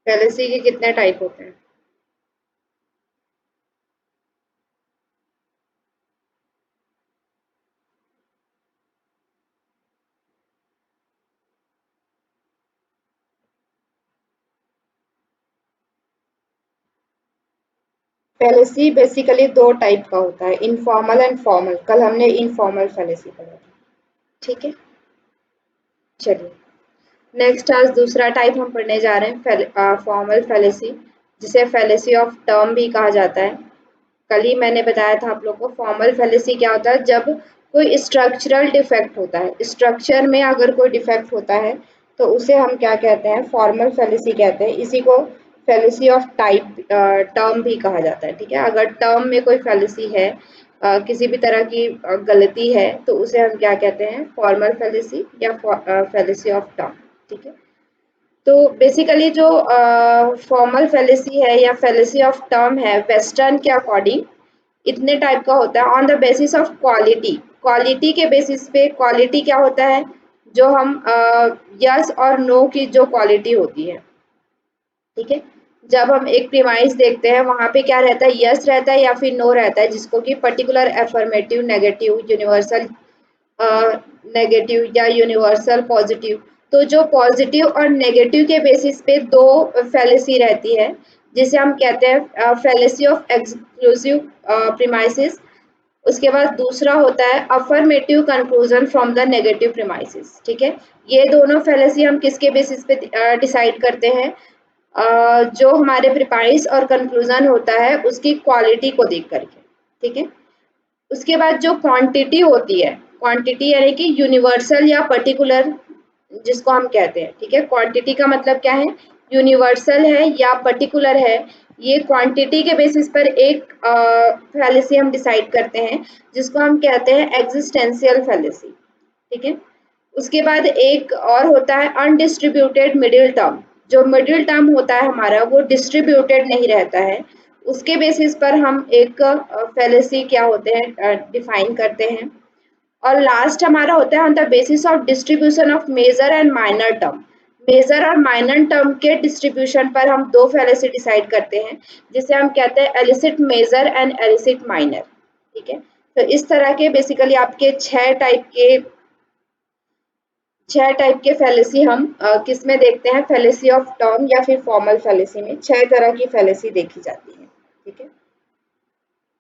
Fallacy के कितने type होते हैं? फैलेसी बेसिकली दो टाइप का होता है, इनफॉर्मल एंड फॉर्मल। कल हमने इनफॉर्मल फैलेसी पढ़ा था। ठीक है, चलिए नेक्स्ट आज दूसरा टाइप हम पढ़ने जा रहे हैं, फॉर्मल फैलेसी, जिसे फैलेसी ऑफ टर्म भी कहा जाता है। कल ही मैंने बताया था आप लोग को फॉर्मल फैलेसी क्या होता है, जब कोई स्ट्रक्चरल डिफेक्ट होता है, स्ट्रक्चर में अगर कोई डिफेक्ट होता है तो उसे हम क्या कहते हैं, फॉर्मल फैलेसी कहते हैं। इसी को फैलेसी ऑफ टाइप टर्म भी कहा जाता है। ठीक है, अगर टर्म में कोई फैलेसी है, किसी भी तरह की गलती है, तो उसे हम क्या कहते हैं, फॉर्मल फैलेसी या फैलेसी ऑफ टर्म। ठीक है, तो बेसिकली जो फॉर्मल फैलेसी है या फैलेसी ऑफ टर्म है, वेस्टर्न के अकॉर्डिंग इतने टाइप का होता है। On the basis of quality, quality के बेसिस पे, क्वालिटी क्या होता है, जो हम यस और नो की जो क्वालिटी होती है। ठीक है, जब हम एक प्रीमाइस देखते हैं, वहां पे क्या रहता है, यस रहता है या फिर नो रहता है, जिसको कि particular, affirmative, negative, universal negative या यूनिवर्सल पॉजिटिव। तो जो पॉजिटिव और नेगेटिव के बेसिस पे दो फैलेसी रहती है, जिसे हम कहते हैं फैलेसी ऑफ एक्सक्लूसिव प्रीमाइसिस। उसके बाद दूसरा होता है affirmative conclusion from the negative premises. ठीक है, ये दोनों फैलेसी हम किसके बेसिस पे डिसाइड करते हैं, जो हमारे प्रिपाइस और कंक्लूजन होता है उसकी क्वालिटी को देख करके। ठीक है, उसके बाद जो क्वांटिटी होती है, क्वांटिटी यानी कि यूनिवर्सल या पर्टिकुलर, जिसको हम कहते हैं। ठीक है, क्वांटिटी का मतलब क्या है, यूनिवर्सल है या पर्टिकुलर है। ये क्वांटिटी के बेसिस पर एक फैलेसी हम डिसाइड करते हैं, जिसको हम कहते हैं एग्जिस्टेंशियल फैलेसी। ठीक है, उसके बाद एक और होता है अनडिस्ट्रीब्यूटेड मिडिल टर्म। जो मिडिल टर्म होता है हमारा, वो डिस्ट्रीब्यूटेड नहीं रहता है। उसके बेसिस पर हम एक फैलेसी क्या होते हैं, डिफाइन करते हैं। और लास्ट हमारा होता है on the basis of distribution of major and minor term. Major और माइनर टर्म के डिस्ट्रीब्यूशन पर हम दो फैलेसी डिसाइड करते हैं, जिसे हम कहते हैं illicit major and illicit minor. ठीक है, तो इस तरह के बेसिकली आपके छह टाइप के फैलेसी हम किस में देखते हैं, फैलेसी ऑफ टर्म या फिर फॉर्मल फैलेसी में छह तरह की फैलेसी देखी जाती है। ठीक है,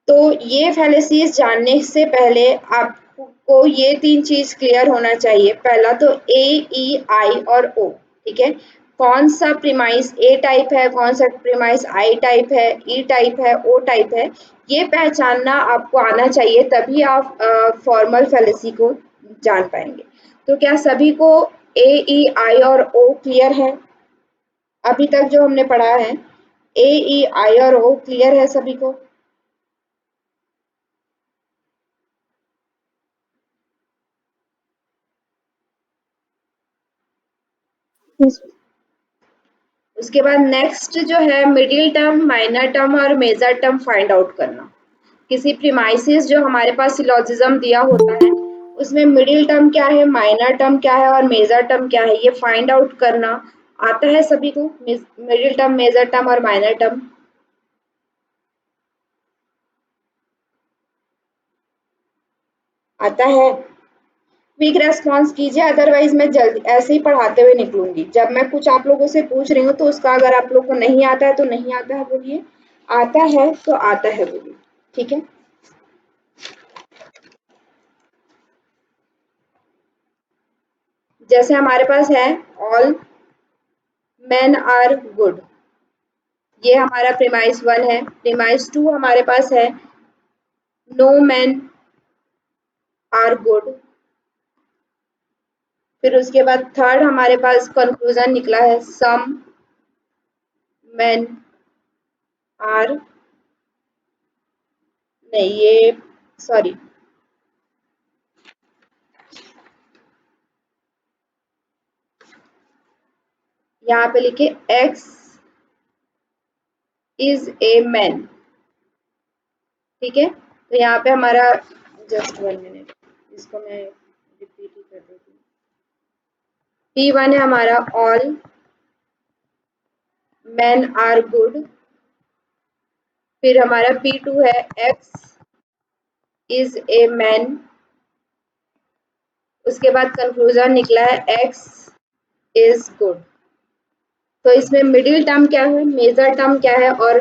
तो ये फैलेसीज जानने से पहले आपको ये तीन चीज क्लियर होना चाहिए। पहला तो ए, ई, आई और ओ। ठीक है, कौन सा प्रीमाइस ए टाइप है, कौन सा प्रीमाइस आई टाइप है, ई टाइप है, ओ टाइप है, ये पहचानना आपको आना चाहिए, तभी आप फॉर्मल फैलेसी को जान पाएंगे। तो क्या सभी को ए, ई, आई और ओ क्लियर है? अभी तक जो हमने पढ़ा है, ए, ई, आई और ओ क्लियर है सभी को? उसके बाद नेक्स्ट जो है मिडिल टर्म, माइनर टर्म और मेजर टर्म फाइंड आउट करना। किसी प्रीमाइसिस जो हमारे पास सिलोजिज्म दिया होता है, उसमें मिडिल टर्म क्या है, माइनर टर्म क्या है और मेजर टर्म क्या है, ये फाइंड आउट करना आता है सभी को? मिडिल टर्म, मेजर टर्म और माइनर टर्म आता है? क्विक रेस्पॉन्स कीजिए, अदरवाइज मैं जल्दी ऐसे ही पढ़ाते हुए निकलूंगी। जब मैं कुछ आप लोगों से पूछ रही हूँ तो उसका अगर आप लोग को नहीं आता है तो नहीं आता है बोलिए, आता है तो आता है बोलिए। ठीक है, जैसे हमारे पास है ऑल मेन आर गुड, ये हमारा प्रीमाइस वन है। प्रीमाइस टू हमारे पास है नो मैन आर गुड। फिर उसके बाद थर्ड हमारे पास कंक्लूजन निकला है सम मैन आर, नहीं ये, सॉरी, यहाँ पे लिखे एक्स इज ए मैन। ठीक है, तो यहाँ पे हमारा, जस्ट 1 मिनट, इसको मैं रिपीट ही कर देती हूँ। पी वन है हमारा ऑल men are good, फिर हमारा P2 है X is a man, उसके बाद कंक्लूजन निकला है X is good। तो इसमें मिडिल टर्म क्या है, मेजर टर्म क्या है और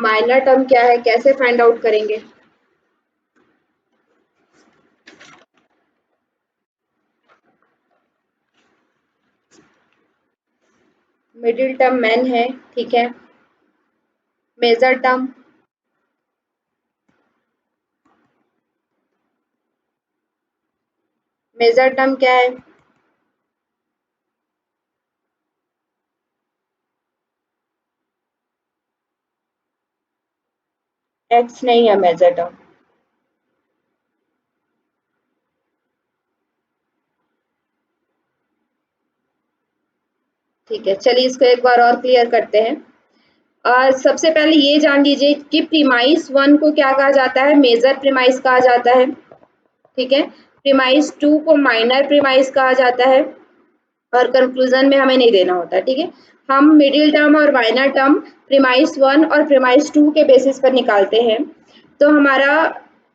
माइनर टर्म क्या है, कैसे फाइंड आउट करेंगे? मिडिल टर्म मैन है, ठीक है। मेजर टर्म क्या है? एक्स नहीं है मेजर टर्म। ठीक है, चलिए इसको एक बार और क्लियर करते हैं। सबसे पहले ये जान लीजिए कि प्रीमाइस 1 को क्या कहा जाता है, मेजर प्रीमाइस कहा जाता है, ठीक है। प्रीमाइस 2 को माइनर प्रीमाइस कहा जाता है और कंक्लूजन में हमें नहीं देना होता, ठीक है। हम मिडिल टर्म और माइनर टर्म प्रीमाइस 1 और प्रीमाइस 2 के बेसिस पर निकालते हैं। तो हमारा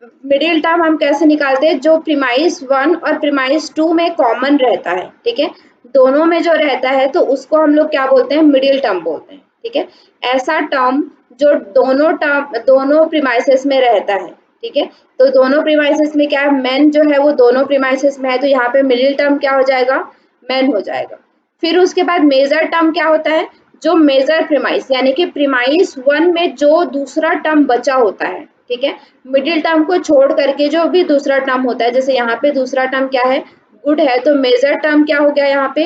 मिडिल टर्म हम कैसे निकालते हैं, जो प्रीमाइस 1 और प्रीमाइस 2 में कॉमन रहता है, ठीक है, दोनों में जो रहता है तो उसको हम लोग क्या बोलते हैं, मिडिल टर्म बोलते हैं, ठीक है। ऐसा टर्म जो दोनों प्रीमाइसेस में रहता है, ठीक है। तो दोनों प्रीमाइसेस में क्या है, मेन जो है वो दोनों प्रीमाइसेस में है, तो यहाँ पे मिडिल टर्म क्या हो जाएगा, मेन हो जाएगा। फिर उसके बाद मेजर टर्म क्या होता है, जो मेजर प्रीमाइस यानी कि प्रीमाइस 1 में जो दूसरा टर्म बचा होता है, ठीक है, मिडिल टर्म को छोड़ करके जो भी दूसरा टर्म होता है, जैसे यहाँ पे दूसरा टर्म क्या है, गुड है, तो मेजर टर्म क्या हो गया, यहाँ पे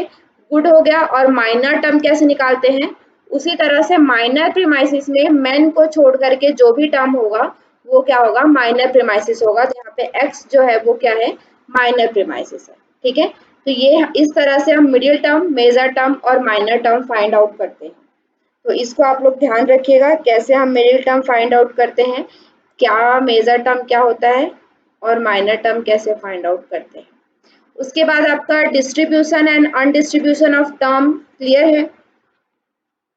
गुड हो गया। और माइनर टर्म कैसे निकालते हैं, उसी तरह से माइनर प्रीमाइसिस में मेन को छोड़ करके जो भी टर्म होगा वो क्या होगा, माइनर प्रीमाइसिस होगा, जहाँ पे एक्स जो है वो क्या है, माइनर प्रीमाइसिस है, ठीक है। तो ये इस तरह से हम मिडिल टर्म, मेजर टर्म और माइनर टर्म फाइंड आउट करते हैं। तो इसको आप लोग ध्यान रखिएगा, कैसे हम मिडिल टर्म फाइंड आउट करते हैं, क्या मेजर टर्म क्या होता है और माइनर टर्म कैसे फाइंड आउट करते हैं। उसके बाद आपका distribution and undistribution of term clear है,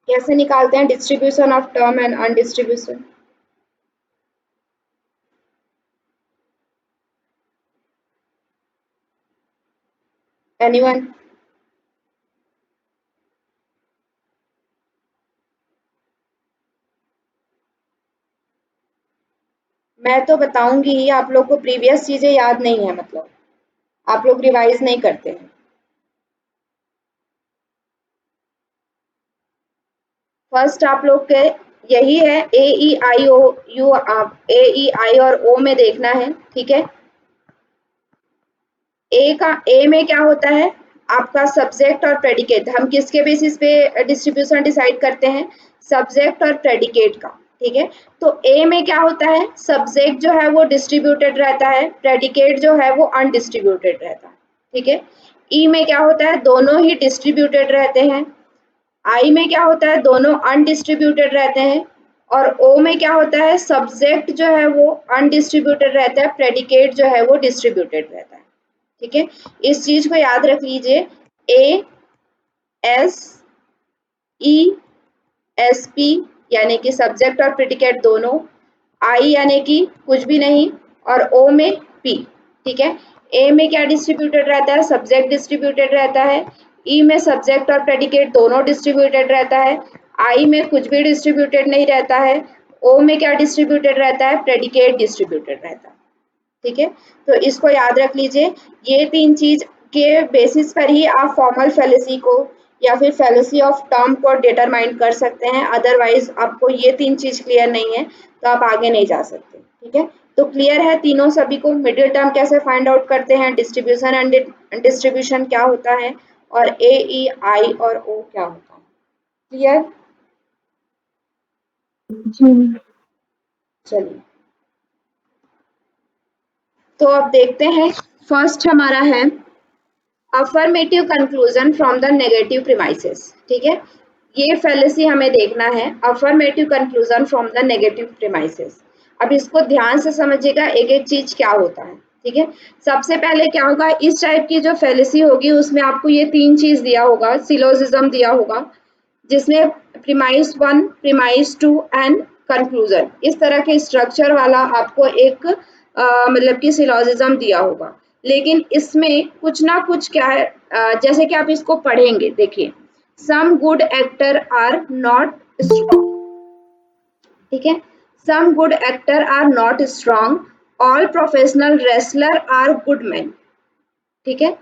कैसे निकालते हैं distribution of term and undistribution. Anyone? मैं तो बताऊंगी ही, आप लोग को प्रीवियस चीजें याद नहीं है, मतलब आप लोग रिवाइज नहीं करते हैं। फर्स्ट आप लोग के यही है, ए ई आई ओ यू, आप ए ई आई और ओ में देखना है, ठीक है। ए में क्या होता है, आपका सब्जेक्ट और प्रेडिकेट, हम किसके बेसिस पे डिस्ट्रीब्यूशन डिसाइड करते हैं, सब्जेक्ट और प्रेडिकेट का, ठीक है। तो ए में क्या होता है, सब्जेक्ट जो है वो डिस्ट्रीब्यूटेड रहता है, प्रेडिकेट जो है वो अनडिस्ट्रीब्यूटेड रहता है, ठीक है। ई में क्या होता है, दोनों ही डिस्ट्रीब्यूटेड रहते हैं। आई में क्या होता है, दोनों अनडिस्ट्रीब्यूटेड रहते हैं। और ओ में क्या होता है, सब्जेक्ट जो है वो अनडिस्ट्रीब्यूटेड रहता है, प्रेडिकेट जो है वो डिस्ट्रीब्यूटेड रहता है, ठीक है। इस चीज को याद रख लीजिए, A S E S P यानी कि सब्जेक्ट और प्रेडिकेट दोनों, आई यानी कि कुछ भी नहीं, और ओ में पी, ठीक है। ए में क्या डिस्ट्रीब्यूटेड रहता है, सब्जेक्ट डिस्ट्रीब्यूटेड रहता है। ई में सब्जेक्ट और प्रेडिकेट दोनों डिस्ट्रीब्यूटेड रहता है। आई में कुछ भी डिस्ट्रीब्यूटेड नहीं रहता है। ओ में क्या डिस्ट्रीब्यूटेड रहता है, प्रेडिकेट डिस्ट्रीब्यूटेड रहता है, ठीक है। तो इसको याद रख लीजिए, ये तीन चीज के बेसिस पर ही आप फॉर्मल फेलेसी को या फिर फेलेसी ऑफ टर्म को डिटरमाइन कर सकते हैं। अदरवाइज आपको ये तीन चीज क्लियर नहीं है तो आप आगे नहीं जा सकते, ठीक है। तो क्लियर है तीनों सभी को, मिडिल टर्म कैसे फाइंड आउट करते हैं, डिस्ट्रीब्यूशन एंड डिस्ट्रीब्यूशन क्या होता है, और ए ई आई और ओ क्या होता है, क्लियर? चलिए, तो अब देखते हैं, फर्स्ट हमारा है affirmative conclusion from the negative premises, ठीक है। ये फेलेसी हमें देखना है, affirmative conclusion from the negative premises. अब इसको ध्यान से समझिएगा, एक एक चीज क्या होता है, ठीक है। सबसे पहले क्या होगा, इस टाइप की जो फेलेसी होगी उसमें आपको ये तीन चीज दिया होगा, सिलोजिज्म दिया होगा, जिसमें प्रीमाइस 1, प्रीमाइस 2 एंड कंक्लूजन, इस तरह के स्ट्रक्चर वाला आपको एक मतलब कि सिलोजिज्म दिया होगा। लेकिन इसमें कुछ ना कुछ क्या है, जैसे कि आप इसको पढ़ेंगे, देखिए, some good actor are not strong, ठीक है, some good actor are not strong, all professional wrestler are good man, ठीक है।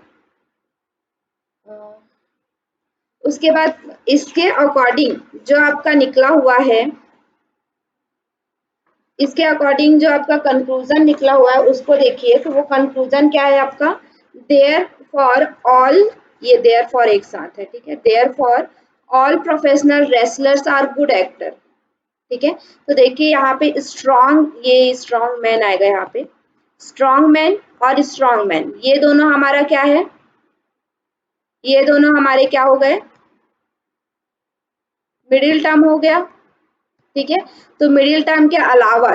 उसके बाद इसके अकॉर्डिंग जो आपका निकला हुआ है, इसके अकॉर्डिंग जो आपका कंक्लूजन निकला हुआ है उसको देखिए, तो वो कंक्लूजन क्या है आपका, देयर फॉर ऑल, ये देयर फॉर एक साथ है, ठीक है, therefore all professional wrestlers are good actor, ठीक है। तो देखिए यहाँ पे स्ट्रॉन्ग, ये स्ट्रॉन्ग मैन आएगा, यहाँ पे स्ट्रॉन्ग मैन और स्ट्रॉन्ग मैन, ये दोनों हमारा क्या है, ये दोनों हमारे क्या हो गए, मिडिल टर्म हो गया, ठीक है। तो मिडिल टर्म के अलावा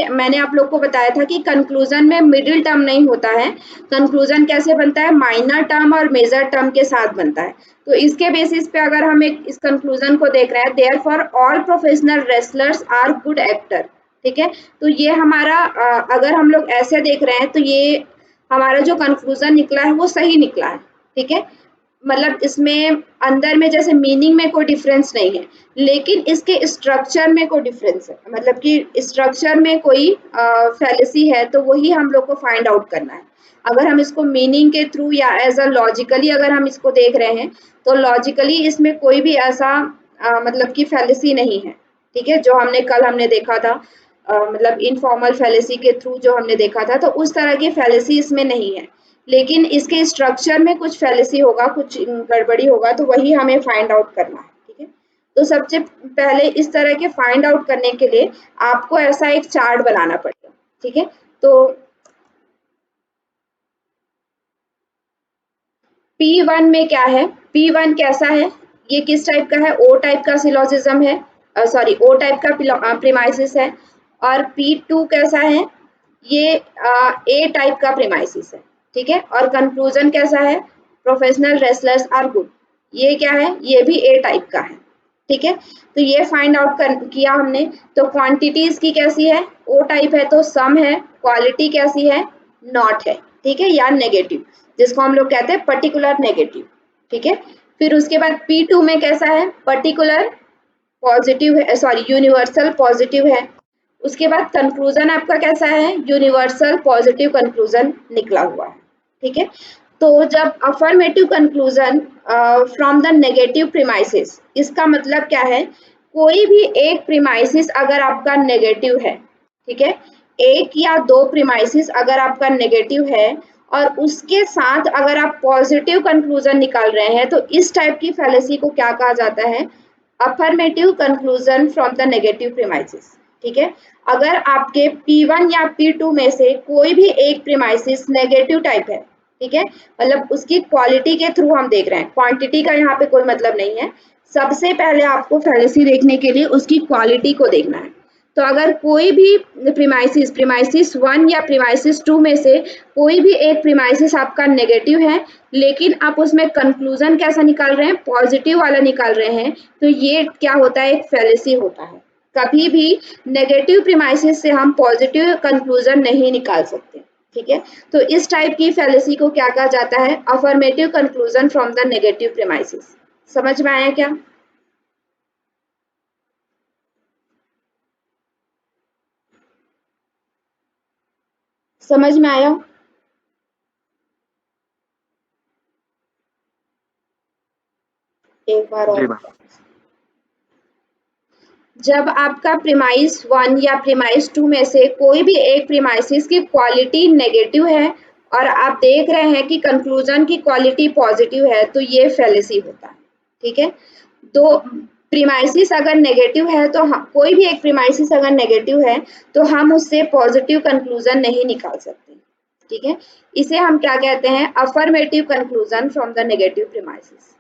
मैंने आप लोग को बताया था कि कंक्लूजन में मिडिल टर्म नहीं होता है, कंक्लूजन कैसे बनता है, माइनर टर्म और मेजर टर्म के साथ बनता है। तो इसके बेसिस पे अगर हम एक इस कंक्लूजन को देख रहे हैं, therefore all professional wrestlers are good actor, ठीक है। तो ये हमारा अगर हम लोग ऐसे देख रहे हैं तो ये हमारा जो कंक्लूजन निकला है वो सही निकला है, ठीक है। मतलब इसमें अंदर में जैसे मीनिंग में कोई डिफरेंस नहीं है, लेकिन इसके स्ट्रक्चर में कोई डिफरेंस है, मतलब कि स्ट्रक्चर में कोई फैलेसी है, तो वही हम लोग को फाइंड आउट करना है। अगर हम इसको मीनिंग के थ्रू या एज अ लॉजिकली अगर हम इसको देख रहे हैं, तो लॉजिकली इसमें कोई भी ऐसा मतलब कि फैलेसी नहीं है, ठीक है। जो हमने देखा था, मतलब इनफॉर्मल फैलेसी के थ्रू जो हमने देखा था, तो उस तरह की फैलेसी इसमें नहीं है, लेकिन इसके स्ट्रक्चर में कुछ फैलेसी होगा, कुछ गड़बड़ी होगा, तो वही हमें फाइंड आउट करना है, ठीक है। तो सबसे पहले इस तरह के फाइंड आउट करने के लिए आपको ऐसा एक चार्ट बनाना पड़ेगा, ठीक है। तो P1 में क्या है, P1 कैसा है, ये किस टाइप का है, ओ टाइप का सिलोजिज्म है, सॉरी ओ टाइप का प्रीमाइसिस है। और P2 कैसा है, ये ए टाइप का प्रीमाइसिस है, ठीक है। और कंक्लूजन कैसा है, प्रोफेशनल रेसलर्स आर गुड, ये क्या है, ये भी ए टाइप का है, ठीक है। तो ये फाइंड आउट किया हमने। तो क्वांटिटी इसकी कैसी है, ओ टाइप है तो सम है, क्वालिटी कैसी है, नॉट है, ठीक है, या नेगेटिव, जिसको हम लोग कहते हैं पर्टिकुलर नेगेटिव, ठीक है। फिर उसके बाद P2 में कैसा है, पर्टिकुलर पॉजिटिव है, सॉरी यूनिवर्सल पॉजिटिव है। उसके बाद कंक्लूजन आपका कैसा है, यूनिवर्सल पॉजिटिव कंक्लूजन निकला हुआ है, ठीक है। तो जब affirmative conclusion from the negative premises, इसका मतलब क्या है, कोई भी एक प्रीमाइसिस अगर आपका नेगेटिव है, ठीक है, एक या दो प्रीमाइसिस अगर आपका नेगेटिव है और उसके साथ अगर आप पॉजिटिव कंक्लूजन निकाल रहे हैं, तो इस टाइप की फैलेसी को क्या कहा जाता है, affirmative conclusion from the negative premises, ठीक है। अगर आपके P1 या P2 में से कोई भी एक प्रीमाइसिस नेगेटिव टाइप है, ठीक है, मतलब उसकी क्वालिटी के थ्रू हम देख रहे हैं, क्वांटिटी का यहाँ पे कोई मतलब नहीं है, सबसे पहले आपको फैलेसी देखने के लिए उसकी क्वालिटी को देखना है। तो अगर कोई भी प्रीमाइसिस 1 या प्रीमाइसिस 2 में से कोई भी एक प्रीमाइसिस आपका नेगेटिव है, लेकिन आप उसमें कंक्लूजन कैसा निकाल रहे हैं, पॉजिटिव वाला निकाल रहे हैं, तो ये क्या होता है, एक फैलेसी होता है। कभी भी नेगेटिव प्रीमाइसिस से हम पॉजिटिव कंक्लूजन नहीं निकाल सकते, ठीक है। तो इस टाइप की फैलेसी को क्या कहा जाता है, affirmative conclusion from the negative premises. समझ में आया क्या, समझ में आया। एक बार जी और, मैम। जब आपका प्रीमाइस 1 या प्रीमाइस 2 में से कोई भी एक प्रीमाइसिस की क्वालिटी नेगेटिव है और आप देख रहे हैं कि कंक्लूजन की क्वालिटी पॉजिटिव है, तो ये फैलेसी होता है, ठीक है। दो प्रीमाइसिस अगर नेगेटिव है, तो कोई भी एक प्रीमाइसिस अगर नेगेटिव है तो हम उससे पॉजिटिव कंक्लूजन नहीं निकाल सकते, ठीक है। इसे हम क्या कहते हैं, affirmative conclusion from the negative premises.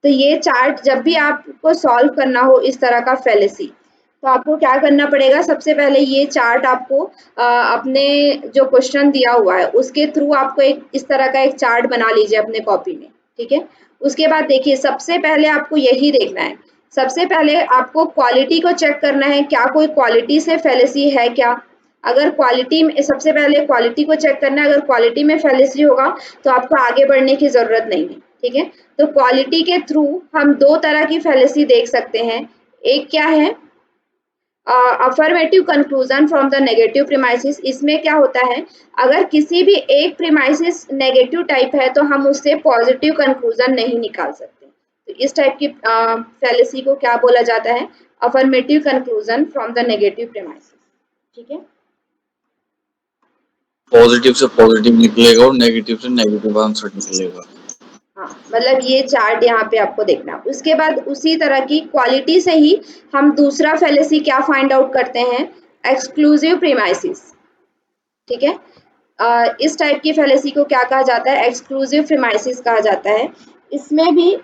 तो ये चार्ट जब भी आपको सॉल्व करना हो इस तरह का फैलेसी, तो आपको क्या करना पड़ेगा, सबसे पहले ये चार्ट आपको अपने जो क्वेश्चन दिया हुआ है उसके थ्रू आपको एक इस तरह का एक चार्ट बना लीजिए अपने कॉपी में, ठीक है। उसके बाद देखिए सबसे पहले आपको यही देखना है, सबसे पहले आपको क्वालिटी को चेक करना है, क्या कोई क्वालिटी से फैलेसी है क्या। अगर क्वालिटी में, सबसे पहले क्वालिटी को चेक करना है, अगर क्वालिटी में फैलेसी होगा तो आपको आगे बढ़ने की जरूरत नहीं है, ठीक है। तो क्वालिटी के थ्रू हम दो तरह की फैलेसी देख सकते हैं। एक क्या है, affirmative conclusion from the negative premises. इसमें क्या होता है, अगर किसी भी एक प्रीमाइसिस नेगेटिव टाइप है तो हम उससे पॉजिटिव कंक्लूजन नहीं निकाल सकते। तो इस टाइप की फैलेसी को क्या बोला जाता है, affirmative conclusion from the negative premises, ठीक है। पॉजिटिव से पॉजिटिव निकलेगा और नेगेटिव से नेगेटिव आंसर निकलेगा। हाँ, मतलब ये चार्ट यहाँ पे आपको देखना। उसके बाद उसी तरह की क्वालिटी से ही हम दूसरा फैलेसी क्या फाइंड आउट करते हैं, एक्सक्लूसिव प्रीमाइसिस, ठीक है। इस टाइप की फैलेसी को क्या कहा जाता है, एक्सक्लूसिव प्रीमाइसिस कहा जाता है। इसमें भी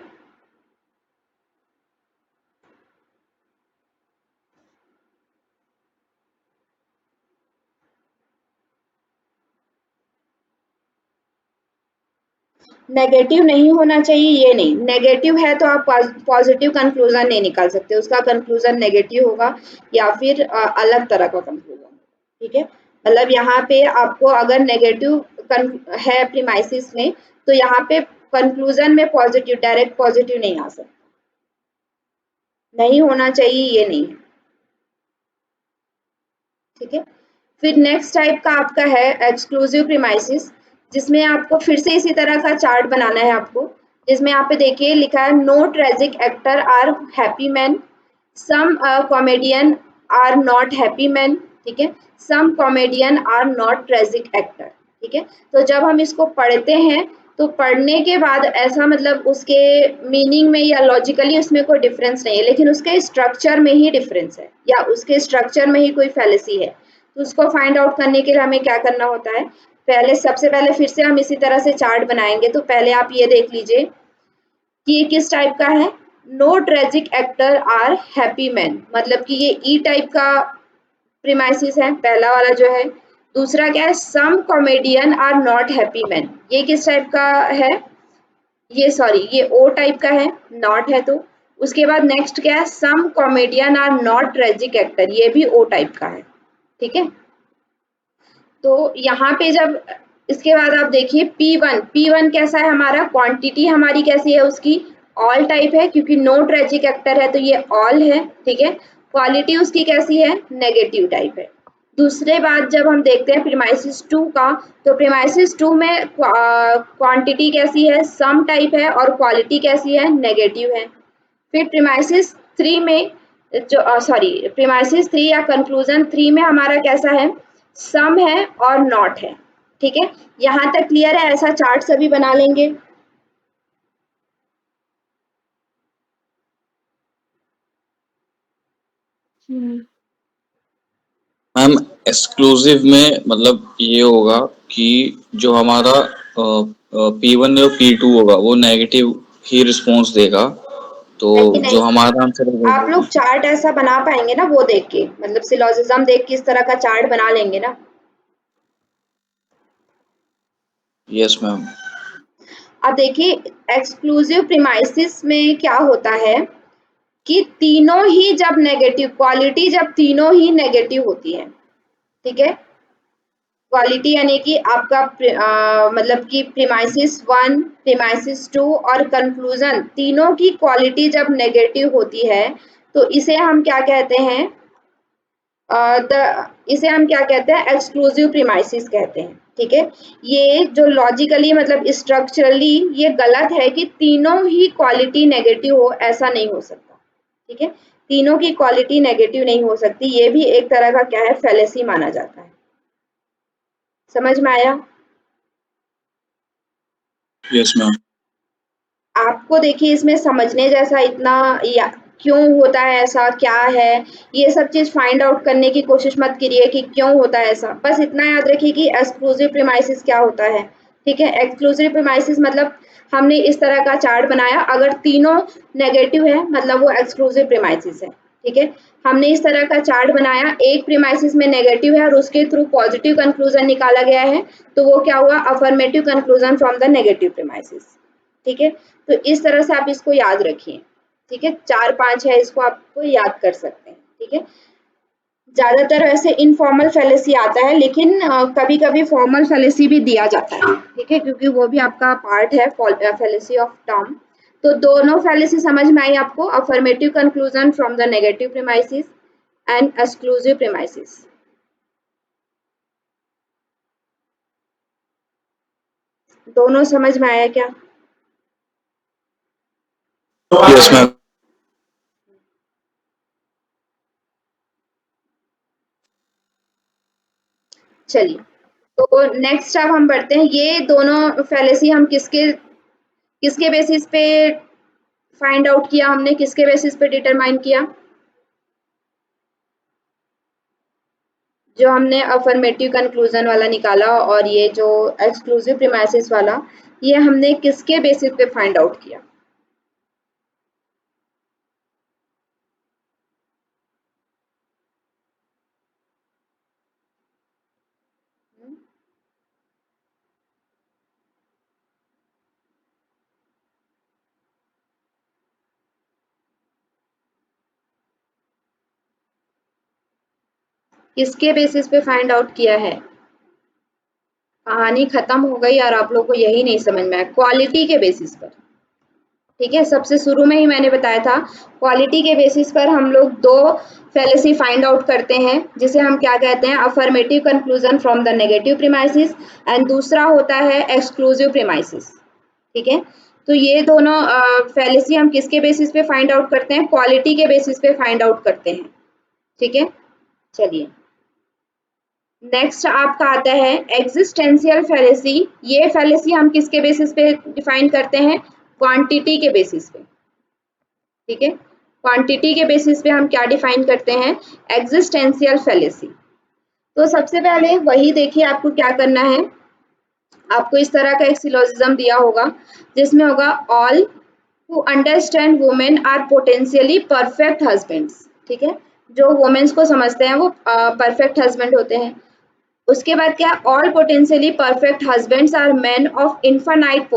नेगेटिव नहीं होना चाहिए, ये नहीं, नेगेटिव है तो आप पॉजिटिव कंक्लूजन नहीं निकाल सकते, उसका कंक्लूजन नेगेटिव होगा या फिर अलग तरह का कंक्लूजन, ठीक है। मतलब यहाँ पे आपको अगर नेगेटिव है प्रीमाइसिस में तो यहाँ पे कंक्लूजन में पॉजिटिव, डायरेक्ट पॉजिटिव नहीं आ सकता, नहीं होना चाहिए, ये नहीं है, ठीक है। फिर नेक्स्ट टाइप का आपका है एक्सक्लूसिव प्रीमाइसिस, जिसमें आपको फिर से इसी तरह का चार्ट बनाना है आपको, जिसमें यहाँ पे देखिए लिखा है no tragic actor are happy man, some comedian are not happy man, ठीक है, some comedian are not tragic actor, ठीक है। तो जब हम इसको पढ़ते हैं तो पढ़ने के बाद ऐसा मतलब उसके मीनिंग में या लॉजिकली उसमें कोई डिफरेंस नहीं है, लेकिन उसके स्ट्रक्चर में ही डिफरेंस है या उसके स्ट्रक्चर में ही कोई फैलेसी है। तो उसको फाइंड आउट करने के लिए हमें क्या करना होता है, पहले सबसे पहले फिर से हम इसी तरह से चार्ट बनाएंगे। तो पहले आप ये देख लीजिए कि ये किस टाइप का है, no tragic actor are happy man, मतलब कि ये ई टाइप का प्रीमाइसिस है पहला वाला जो है। दूसरा क्या है, some comedian are not happy man, ये किस टाइप का है, ये सॉरी ये ओ टाइप का है, नॉट है तो। उसके बाद नेक्स्ट क्या है, some comedian are not tragic actor, ये भी ओ टाइप का है, ठीक है। तो यहाँ पे जब इसके बाद आप देखिए P1 कैसा है हमारा, क्वांटिटी हमारी कैसी है उसकी, ऑल टाइप है, क्योंकि नो ट्रेजिक एक्टर है तो ये ऑल है, ठीक है। क्वालिटी उसकी कैसी है, नेगेटिव टाइप है। दूसरे बात जब हम देखते हैं प्रीमाइसिस 2 का, तो प्रीमाइसिस 2 में क्वांटिटी कैसी है, सम टाइप है, और क्वालिटी कैसी है, नेगेटिव है। फिर प्रीमाइसिस 3 में जो प्रीमाइसिस 3 या कंक्लूजन 3 में हमारा कैसा है, सम है और नॉट है, ठीक है। यहाँ तक क्लियर है, ऐसा चार्ट सभी बना लेंगे। मैम एक्सक्लूसिव में मतलब ये होगा कि जो हमारा P1 और P2 होगा वो नेगेटिव ही रिस्पॉन्स देगा, तो नहीं जो नहीं, हमारा आंसर होगा आप लोग चार्ट ऐसा बना पाएंगे ना, वो देख के, मतलब सिलोजिज्म देख के इस तरह का चार्ट बना लेंगे ना। Yes ma'am. अब देखिए एक्सक्लूसिव प्रीमाइसिस में क्या होता है कि तीनों ही जब नेगेटिव, क्वालिटी जब तीनों ही नेगेटिव होती है, ठीक है। क्वालिटी यानी कि आपका मतलब कि प्रीमाइसिस 1, प्रीमाइसिस 2 और कंक्लूजन तीनों की क्वालिटी जब नेगेटिव होती है तो इसे हम क्या कहते हैं, इसे हम क्या कहते हैं, एक्सक्लूसिव प्रीमाइसिस कहते हैं, ठीक है। ये जो लॉजिकली मतलब स्ट्रक्चरली ये गलत है कि तीनों ही क्वालिटी नेगेटिव हो, ऐसा नहीं हो सकता, ठीक है। तीनों की क्वालिटी नेगेटिव नहीं हो सकती, ये भी एक तरह का क्या है, फैलेसी माना जाता है। समझ में आया? Yes ma'am. आपको देखिए इसमें समझने जैसा इतना, या क्यों होता है ऐसा, क्या है, ये सब चीज फाइंड आउट करने की कोशिश मत करिए कि क्यों होता है ऐसा, बस इतना याद रखिए कि एक्सक्लूसिव प्रीमाइसिस क्या होता है, ठीक है। एक्सक्लूसिव प्रीमाइसिस मतलब हमने इस तरह का चार्ट बनाया, अगर तीनों नेगेटिव है मतलब वो एक्सक्लूसिव प्रीमाइसिस है, ठीक है। हमने इस तरह का चार्ट बनाया, एक प्रीमाइसिस में नेगेटिव है और उसके थ्रू पॉजिटिव कंक्लूजन निकाला गया है, तो वो क्या हुआ, affirmative conclusion from the negative premises. ठीक है, तो इस तरह से आप इसको याद रखिए। ठीक है, 4-5 है, इसको आपको याद कर सकते हैं। ठीक है, ज्यादातर वैसे इनफॉर्मल फेलेसी आता है, लेकिन कभी कभी फॉर्मल फेलेसी भी दिया जाता है। ठीक है, क्योंकि वो भी आपका पार्ट है फेलेसी ऑफ टर्म। तो दोनों फेलेसी समझ में आई आपको, affirmative conclusion from the negative premises and exclusive premises. दोनों समझ में आया क्या? Yes ma'am. चलिए, तो नेक्स्ट अब हम बढ़ते हैं, ये दोनों फेलेसी हम किसके किसके बेसिस पे फाइंड आउट किया, हमने किसके बेसिस पे डिटरमाइन किया? जो हमने अफर्मेटिव कंक्लूजन वाला निकाला और ये जो एक्सक्लूसिव प्रीमाइसिस वाला, ये हमने किसके बेसिस पे फाइंड आउट किया? किसके बेसिस पे फाइंड आउट किया है? कहानी खत्म हो गई और आप लोग को यही नहीं समझ में आया, क्वालिटी के बेसिस पर। ठीक है, सबसे शुरू में ही मैंने बताया था, क्वालिटी के बेसिस पर हम लोग दो फेलेसी फाइंड आउट करते हैं, जिसे हम क्या कहते हैं, affirmative conclusion from the negative premises, and दूसरा होता है एक्सक्लूसिव प्रीमाइसिस। ठीक है, तो ये दोनों फेलेसी हम किसके बेसिस पे फाइंड आउट करते हैं? क्वालिटी के बेसिस पे फाइंड आउट करते हैं। ठीक है, चलिए, नेक्स्ट आपका आता है एग्जिस्टेंशियल फेलेसी। ये फेलेसी हम किसके बेसिस पे डिफाइन करते हैं? क्वांटिटी के बेसिस पे। ठीक है, क्वांटिटी के बेसिस पे हम क्या डिफाइन करते हैं? Existential fallacy. तो सबसे पहले वही देखिए, आपको क्या करना है, आपको इस तरह का एक सिलोजिज्म दिया होगा, जिसमें होगा all who understand women are potentially perfect husbands. ठीक है, जो वुमेन्स को समझते हैं वो परफेक्ट हस्बैंड होते हैं। उसके बाद क्या, all potentially perfect husbands are man of infinite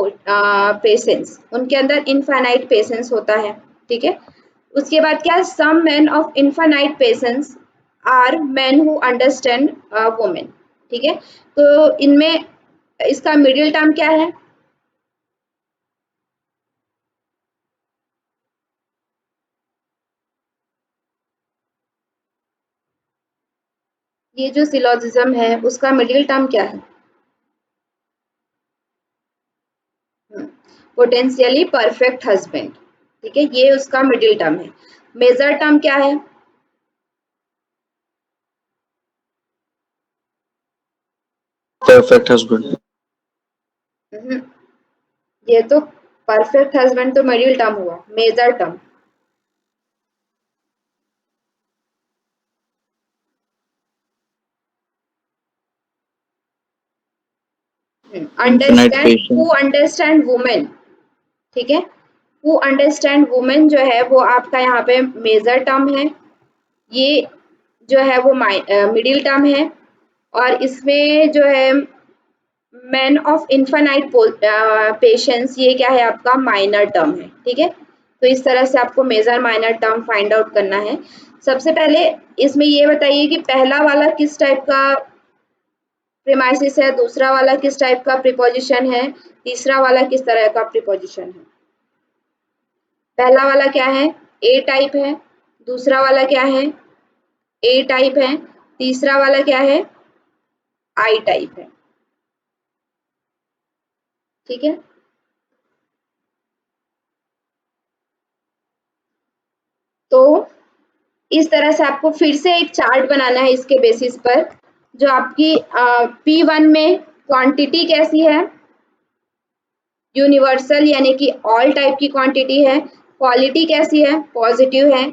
patience, उनके अंदर इनफाइनाइट पेशेंस होता है। ठीक है, उसके बाद क्या, some man of infinite patience are man who understand women. ठीक है, तो इनमें इसका मिडिल टर्म क्या है? ये जो सिलोजिज्म है उसका मिडिल टर्म क्या है? Potentially perfect husband. ठीक है, ये उसका मिडिल टर्म है। मेजर टर्म क्या है? Perfect husband. हम्म, ये तो परफेक्ट हस्बैंड तो मिडिल टर्म हुआ, major term infinite understand, who patience. Understand women. ठीक है, हु अंडरस्टैंड वुमेन जो है वो आपका यहाँ पे मेजर टर्म है, ये जो है वो मिडिल टर्म है, और इसमें जो है मैन ऑफ इनफाइनाइट पेशेंस, ये क्या है आपका माइनर टर्म है। ठीक है, तो इस तरह से आपको major minor term find out करना है। सबसे पहले इसमें ये बताइए कि पहला वाला किस टाइप का प्रीमाइसिस है, दूसरा वाला किस टाइप का प्रीपोजिशन है, तीसरा वाला किस तरह का प्रीपोजिशन है? पहला वाला क्या है? ए टाइप है। दूसरा वाला क्या है? ए टाइप है। तीसरा वाला क्या है? आई टाइप है। ठीक है, तो इस तरह से आपको फिर से एक चार्ट बनाना है इसके बेसिस पर, जो आपकी P1 में क्वांटिटी कैसी है? यूनिवर्सल यानी कि ऑल टाइप की क्वांटिटी है। क्वालिटी कैसी है? पॉजिटिव है।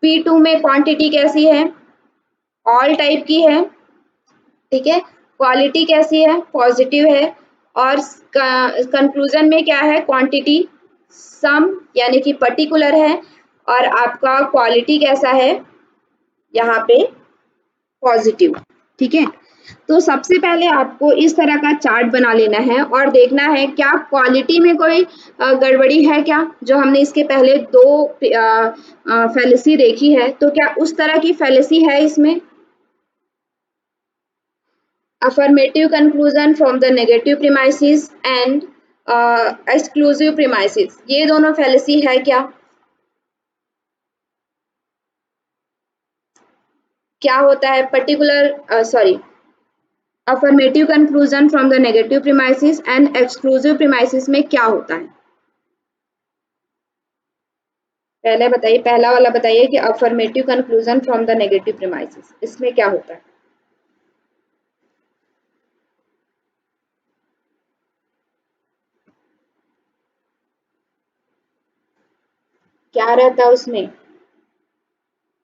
P2 में क्वांटिटी कैसी है? ऑल टाइप की है। ठीक है, क्वालिटी कैसी है? पॉजिटिव है। और कंक्लूजन में क्या है? क्वांटिटी सम यानी कि पर्टिकुलर है, और आपका क्वालिटी कैसा है यहाँ पे? पॉजिटिव। ठीक है, तो सबसे पहले आपको इस तरह का चार्ट बना लेना है और देखना है क्या क्वालिटी में कोई गड़बड़ी है क्या, जो हमने इसके पहले दो फैलेसी देखी है, तो क्या उस तरह की फैलेसी है इसमें। Affirmative conclusion from the negative premises and exclusive premises, ये दोनों फैलेसी है क्या होता है particular affirmative conclusion from the negative premises and exclusive premises में क्या होता है। पहले बताइए, पहला वाला बताइए कि affirmative conclusion from the negative premises, इसमें क्या होता है। क्या रहता है उसमें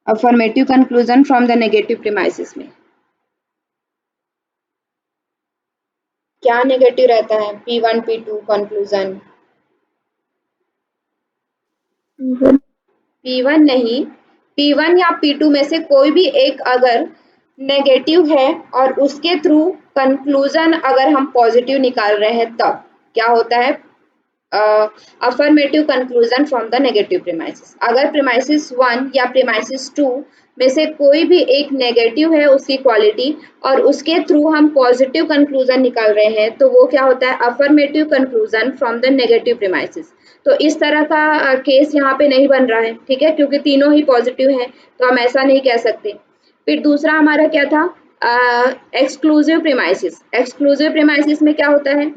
affirmative conclusion from the negative premises में, क्या नेगेटिव रहता है। P1 P2 कंक्लूजन, P1 नहीं, P1 या P2 में से कोई भी एक अगर नेगेटिव है और उसके थ्रू कंक्लूजन अगर हम पॉजिटिव निकाल रहे हैं तब क्या होता है affirmative conclusion from the negative premises. अगर प्रीमाइसिस 1 या प्रीमाइसिस 2 में से कोई भी एक नेगेटिव है उसकी क्वालिटी और उसके थ्रू हम पॉजिटिव कंक्लूजन निकाल रहे हैं तो वो क्या होता है affirmative conclusion from the negative premises. तो इस तरह का केस यहाँ पे नहीं बन रहा है, ठीक है, क्योंकि तीनों ही पॉजिटिव हैं तो हम ऐसा नहीं कह सकते। फिर दूसरा हमारा क्या था एक्सक्लूसिव प्रीमाइसिस। एक्सक्लूसिव प्रीमाइसिस में क्या होता है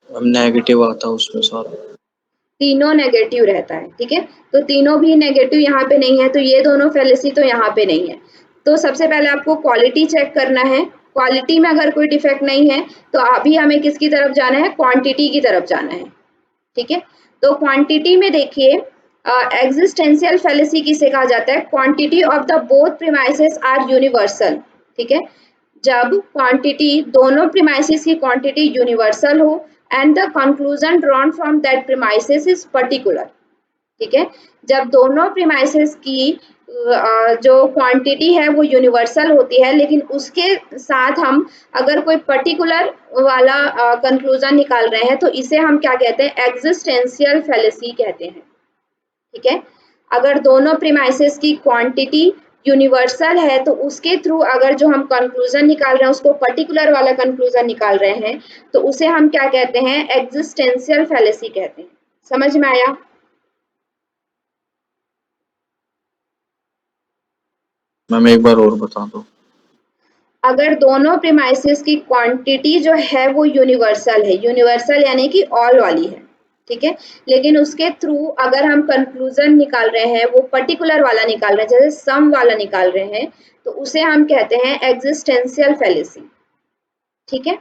नेगेटिव आता है उसमें सारा, तीनों नेगेटिव रहता है, ठीक है, तो तीनों भी नेगेटिव यहाँ पे नहीं है तो ये दोनों फैलेसी तो यहाँ पे नहीं है। तो सबसे पहले आपको क्वालिटी चेक करना है, क्वालिटी में अगर कोई डिफेक्ट नहीं है तो अभी हमें किसकी तरफ जाना है क्वांटिटी की तरफ जाना है, ठीक है। तो क्वांटिटी में देखिए एग्जिस्टेंशियल फैलेसी किसे कहा जाता है, quantity of the both premises are universal, ठीक है, जब क्वांटिटी दोनों प्रीमाइसेस की क्वांटिटी यूनिवर्सल हो and the conclusion drawn from that premises is particular, ठीक है, जब दोनों प्रीमाइसेस की जो क्वांटिटी है वो यूनिवर्सल होती है लेकिन उसके साथ हम अगर कोई पर्टिकुलर वाला कंक्लूजन निकाल रहे हैं तो इसे हम क्या कहते हैं एग्जिस्टेंशियल फैलेसी कहते हैं, ठीक है। अगर दोनों प्रीमाइसेस की क्वांटिटी यूनिवर्सल है तो उसके थ्रू अगर जो हम कंक्लूजन निकाल रहे हैं उसको पर्टिकुलर वाला कंक्लूजन निकाल रहे हैं तो उसे हम क्या कहते हैं एग्जिस्टेंशियल फैलेसी कहते हैं। समझ में आया। मैम एक बार और बता दो। अगर दोनों प्रीमाइसेस की क्वांटिटी जो है वो यूनिवर्सल है, यूनिवर्सल यानी कि ऑल वाली है, ठीक है, लेकिन उसके थ्रू अगर हम कंक्लूजन निकाल रहे हैं वो पर्टिकुलर वाला निकाल रहे हैं जैसे सम वाला निकाल रहे हैं तो उसे हम कहते हैं एग्जिस्टेंशियल फैलेसी, ठीक है।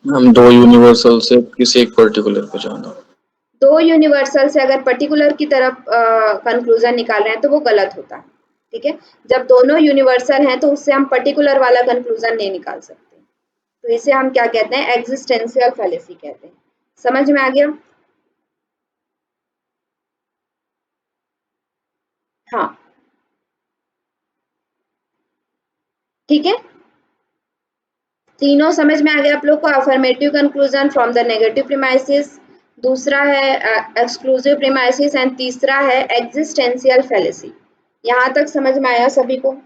हम दो यूनिवर्सल से किसी एक पर्टिकुलर पे जाना, दो यूनिवर्सल से अगर पर्टिकुलर की तरफ कंक्लूजन निकाल रहे हैं तो वो गलत होता है, ठीक है। जब दोनों यूनिवर्सल हैं तो उससे हम पर्टिकुलर वाला कंक्लूजन नहीं निकाल सकते, तो इसे हम क्या कहते हैं एग्जिस्टेंशियल फैलेसी कहते हैं। समझ में आ गया। हाँ ठीक है, तीनों समझ में आ गया आप लोग को। Affirmative conclusion from the negative premises, दूसरा है एक्सक्लूसिव प्रीमाइसिस एंड तीसरा है एग्जिस्टेंशियल फैलेसी। यहाँ तक समझ में आया सभी को।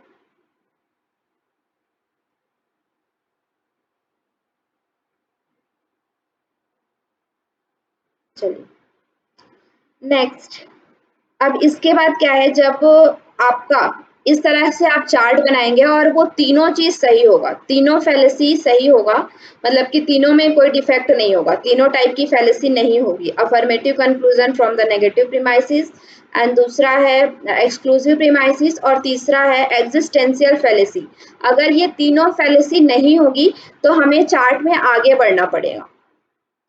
चलिए नेक्स्ट, अब इसके बाद क्या है, जब आपका इस तरह से आप चार्ट बनाएंगे और वो तीनों चीज सही होगा, तीनों फैलेसी सही होगा, मतलब कि तीनों में कोई डिफेक्ट नहीं होगा, तीनों टाइप की फैलेसी नहीं होगी। Affirmative conclusion from the negative premises and दूसरा है एक्सक्लूसिव प्रीमाइसिस और तीसरा है एग्जिस्टेंशियल फैलेसी। अगर ये तीनों फैलेसी नहीं होगी तो हमें चार्ट में आगे बढ़ना पड़ेगा,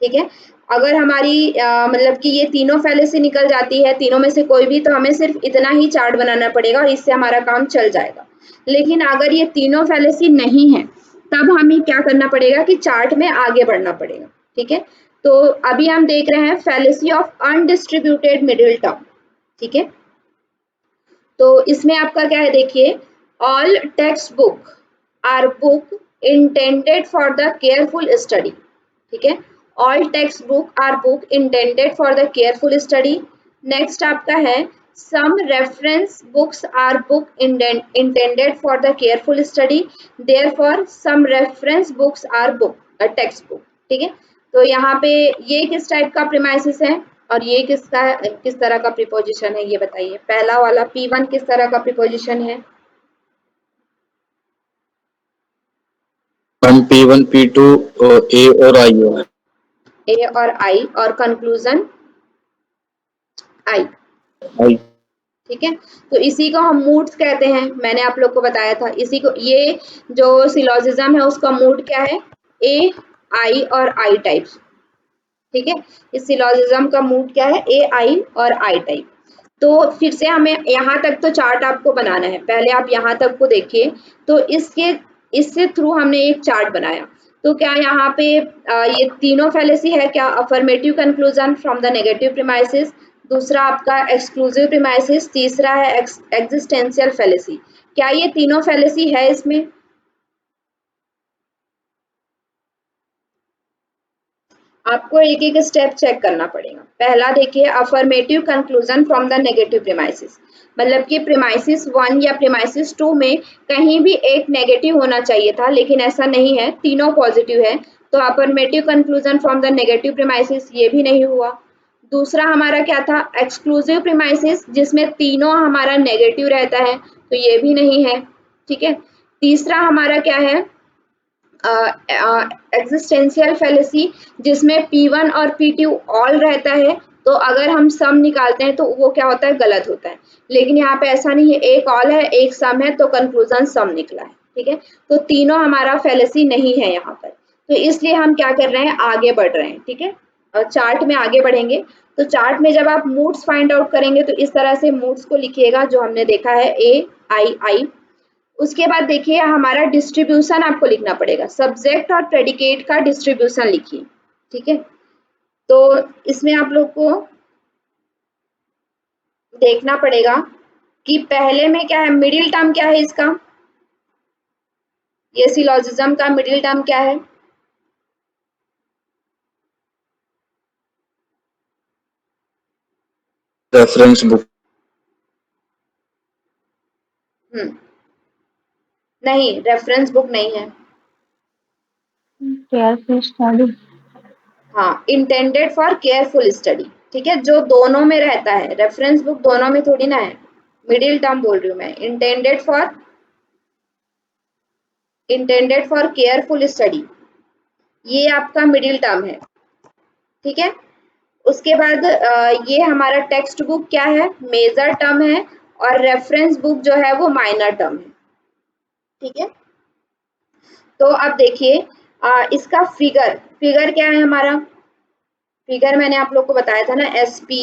ठीक है। अगर हमारी मतलब कि ये तीनों फैलेसी निकल जाती है, तीनों में से कोई भी, तो हमें सिर्फ इतना ही चार्ट बनाना पड़ेगा और इससे हमारा काम चल जाएगा। लेकिन अगर ये तीनों फैलेसी नहीं है तब हमें क्या करना पड़ेगा कि चार्ट में आगे बढ़ना पड़ेगा, ठीक है। तो अभी हम देख रहे हैं fallacy of undistributed middle term. ठीक है। तो इसमें आपका क्या है देखिए, all text book are book intended for the careful study. ठीक है, all text book are book intended for the careful study. Next आपका है some reference books are book intended for the careful study, therefore some reference books are book text book. ठीक है, तो यहाँ पे ये किस टाइप का प्रीमाइसिस है और ये किस तरह का प्रीपोजिशन है, ये बताइए। पहला वाला P1 किस तरह का प्रीपोजिशन है? हम P1 P2 A और I है। ए और आई, और कंक्लूजन आई। I ठीक है, तो इसी को हम मूड्स कहते हैं, मैंने आप लोग को बताया था। इसी को, ये जो सिलोजिज्म है उसका मूड क्या है? ए, आई और आई टाइप्स। ठीक है, इस सिलोजिज्म का मूड क्या है? ए, आई और आई टाइप। तो फिर से हमें यहाँ तक तो चार्ट आपको बनाना है, पहले आप यहाँ तक को देखिए। तो इससे थ्रू हमने एक चार्ट बनाया। तो क्या यहाँ पे ये तीनों फैलेसी है क्या? Affirmative conclusion from the negative premises, दूसरा आपका एक्सक्लूसिव प्रीमाइसिस, तीसरा है एग्जिस्टेंशियल फैलेसी। क्या ये तीनों फैलेसी है इसमें? आपको एक एक स्टेप चेक करना पड़ेगा। पहला देखिए, affirmative conclusion from the negative premises, मतलब कि प्रीमाइसिस 1 या प्रीमाइसिस 2 में कहीं भी एक नेगेटिव होना चाहिए था, लेकिन ऐसा नहीं है, तीनों पॉजिटिव है। तो affirmative conclusion from the negative premises ये भी नहीं हुआ। दूसरा हमारा क्या था? एक्सक्लूसिव प्रीमाइसिस, जिसमें तीनों हमारा नेगेटिव रहता है, तो ये भी नहीं है। ठीक है, तीसरा हमारा क्या है? एग्जिस्टेंशियल फैलेसी, जिसमें P1 और P2 ऑल रहता है, तो अगर हम सम निकालते हैं तो वो क्या होता है? गलत होता है। लेकिन यहाँ पे ऐसा नहीं है, एक ऑल है एक सम है, तो कंक्लूजन सम निकला है। ठीक है, तो तीनों हमारा फैलेसी नहीं है यहाँ पर। तो इसलिए हम क्या कर रहे हैं? आगे बढ़ रहे हैं। ठीक है, और चार्ट में आगे बढ़ेंगे। तो चार्ट में जब आप मूड्स फाइंड आउट करेंगे तो इस तरह से मूड्स को लिखिएगा जो हमने देखा है, ए, आई। उसके बाद देखिए हमारा डिस्ट्रीब्यूशन आपको लिखना पड़ेगा, सब्जेक्ट और प्रेडिकेट का डिस्ट्रीब्यूशन लिखिए। ठीक है, तो इसमें आप लोग को देखना पड़ेगा कि पहले में क्या है, मिडिल टर्म क्या है इसका? ये सिलोजिज्म का मिडिल टर्म क्या है? Reference book. नहीं, रेफरेंस बुक नहीं है। Careful study. हाँ, इंटेंडेड फॉर केयरफुल स्टडी। ठीक है, जो दोनों में रहता है, रेफरेंस बुक दोनों में थोड़ी ना है, मिडिल टर्म बोल रही हूँ मैं, इंटेंडेड फॉर केयरफुल स्टडी, ये आपका मिडिल टर्म है। ठीक है, उसके बाद ये हमारा टेक्स्ट बुक क्या है? मेजर टर्म है, और रेफरेंस बुक जो है वो माइनर टर्म है। ठीक है, तो अब देखिए इसका फिगर क्या है हमारा? फिगर मैंने आप लोग को बताया था ना, SP,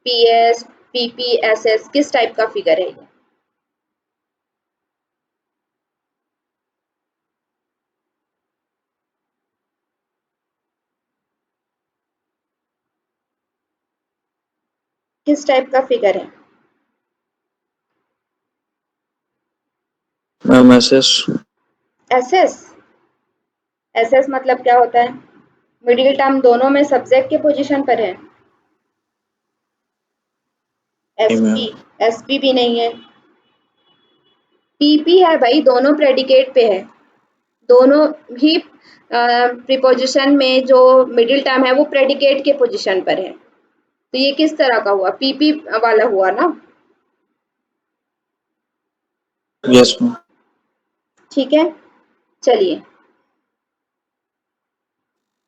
PS, PP, SS, किस टाइप का फिगर है ये? किस टाइप का फिगर है? Ma'am SS। SS मतलब क्या होता है? मिडिल टर्म दोनों में सब्जेक्ट के पोजीशन पर है। मैम SP भी नहीं है। PP है भाई, दोनों प्रेडिकेट पे है, दोनों ही प्रीपोजिशन में जो मिडिल टर्म है वो प्रेडिकेट के पोजीशन पर है। तो ये किस तरह का हुआ? PP वाला हुआ ना। Yes ma'am. ठीक है, चलिए,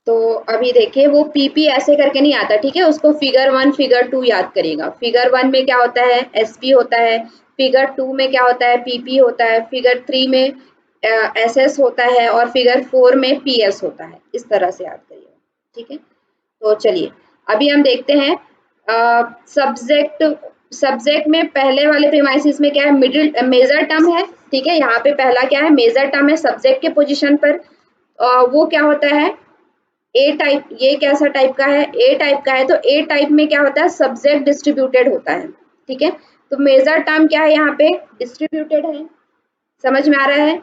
तो अभी देखिए वो PP ऐसे करके नहीं आता। ठीक है, उसको फिगर 1 फिगर 2 याद करिएगा। फिगर 1 में क्या होता है? SP होता है, फिगर 2 में क्या होता है? PP होता है, फिगर 3 में SS होता है, और फिगर 4 में PS होता है। इस तरह से याद करिएगा। ठीक है, तो चलिए अभी हम देखते हैं सब्जेक्ट में पहले वाले प्रीमाइसिस में क्या है? मिडिल मेजर टर्म है। ठीक है, यहाँ पे पहला क्या है? मेजर टर्म है सब्जेक्ट के पोजीशन पर। वो क्या होता है? ए टाइप। ये कैसा टाइप का है? ए टाइप का है। तो ए टाइप में क्या होता है? सब्जेक्ट डिस्ट्रीब्यूटेड होता है। ठीक है। तो मेजर टर्म क्या है यहाँ पे, डिस्ट्रीब्यूटेड है, समझ में आ रहा है।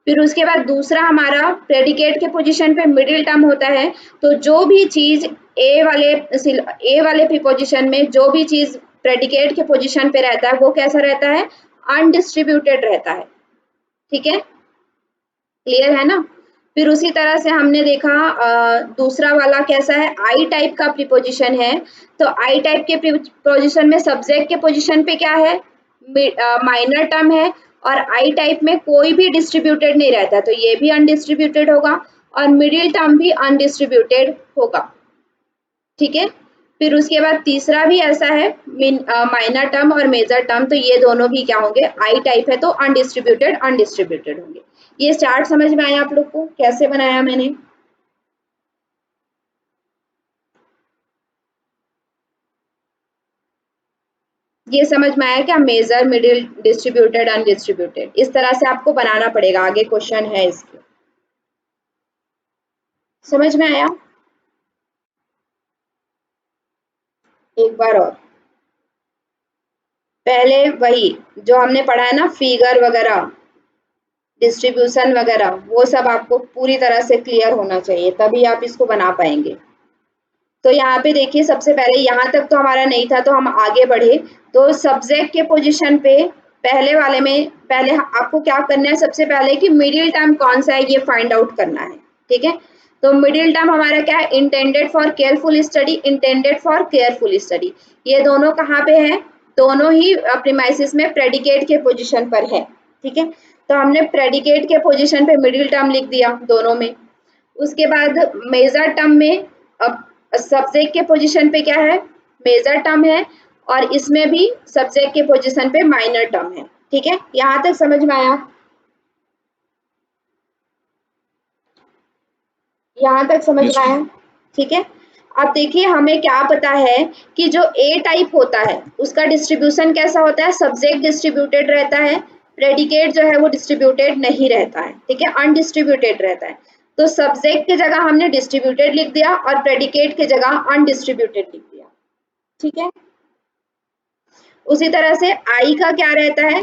फिर उसके बाद दूसरा हमारा प्रेडिकेट के पोजीशन पे मिडिल टर्म होता है। तो जो भी चीज ए वाले प्रीपोजिशन में जो भी चीज प्रेडिकेट के पोजीशन पे रहता है वो कैसा रहता है, अनडिस्ट्रीब्यूटेड रहता है। ठीक है, क्लियर है ना। फिर उसी तरह से हमने देखा दूसरा वाला कैसा है, आई टाइप का प्रीपोजिशन है। तो आई टाइप के प्रीपोजिशन में सब्जेक्ट के पोजीशन पे क्या है, माइनर टर्म है। और आई टाइप में कोई भी डिस्ट्रीब्यूटेड नहीं रहता, तो ये भी अनडिस्ट्रीब्यूटेड होगा और मिडिल टर्म भी अनडिस्ट्रीब्यूटेड होगा। ठीक है। फिर उसके बाद तीसरा भी ऐसा है, माइनर टर्म और मेजर टर्म, तो ये दोनों भी क्या होंगे, आई टाइप है तो अनडिस्ट्रीब्यूटेड अनडिस्ट्रीब्यूटेड होंगे। ये चार्ट समझ में आया आप लोग को, कैसे बनाया मैंने। ये समझ में आया क्या, मेजर मिडिल डिस्ट्रीब्यूटेड अनडिस्ट्रीब्यूटेड, इस तरह से आपको बनाना पड़ेगा, आगे क्वेश्चन है इसके, समझ में आया। एक बार और, पहले वही जो हमने पढ़ा है ना, फिगर वगैरह डिस्ट्रीब्यूशन वगैरह, वो सब आपको पूरी तरह से क्लियर होना चाहिए, तभी आप इसको बना पाएंगे। तो यहाँ पे देखिए, सबसे पहले यहाँ तक तो हमारा नहीं था, तो हम आगे बढ़े। तो सब्जेक्ट के पोजीशन पे पहले वाले में, पहले आपको क्या करना है, सबसे पहले कि मिडिल टर्म कौन सा है ये फाइंड आउट करना है। ठीक है, तो मिडिल टर्म हमारा क्या है, intended for careful study, intended for careful study. ये दोनों कहाँ पे है, दोनों ही प्रीमाइसिस में प्रेडिकेट के पोजिशन पर है। ठीक है, तो हमने प्रेडिकेट के पोजिशन पे मिडिल टर्म लिख दिया दोनों में। उसके बाद मेजर टर्म में, अब सब्जेक्ट के पोजीशन पे क्या है, मेजर टर्म है, और इसमें भी सब्जेक्ट के पोजीशन पे माइनर टर्म है। ठीक है, यहाँ तक समझ में आया, यहाँ तक समझ यस में मैम। आया। ठीक है, अब देखिए हमें क्या पता है कि जो ए टाइप होता है उसका डिस्ट्रीब्यूशन कैसा होता है, सब्जेक्ट डिस्ट्रीब्यूटेड रहता है, प्रेडिकेट जो है वो डिस्ट्रीब्यूटेड नहीं रहता है। ठीक है, अनडिस्ट्रीब्यूटेड रहता है। तो सब्जेक्ट की जगह हमने डिस्ट्रीब्यूटेड लिख दिया और प्रेडिकेट की जगह अनडिस्ट्रीब्यूटेड लिख दिया। ठीक है, उसी तरह से आई का क्या रहता है,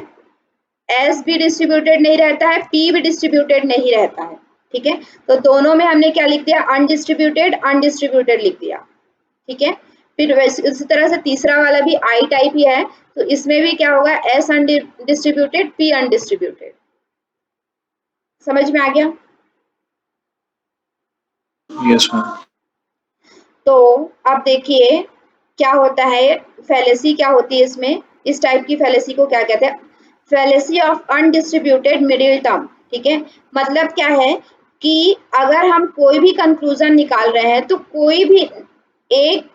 एस भी डिस्ट्रीब्यूटेड नहीं रहता है, पी भी डिस्ट्रीब्यूटेड नहीं रहता है। ठीक है, तो दोनों में हमने क्या लिख दिया, अनडिस्ट्रीब्यूटेड अनडिस्ट्रीब्यूटेड लिख दिया। ठीक है, फिर वैसे उसी तरह से तीसरा वाला भी आई टाइप ही है, तो इसमें भी क्या होगा, एस अनडिस्ट्रीब्यूटेड पी अनडिस्ट्रीब्यूटेड। समझ में आ गया। Yes ma'am. तो अब देखिए क्या होता है, फैलेसी क्या होती है इसमें, इस टाइप की फैलेसी को क्या कहते हैं, fallacy of undistributed middle term. ठीक है, मतलब क्या है कि अगर हम कोई भी कंक्लूजन निकाल रहे हैं तो कोई भी एक,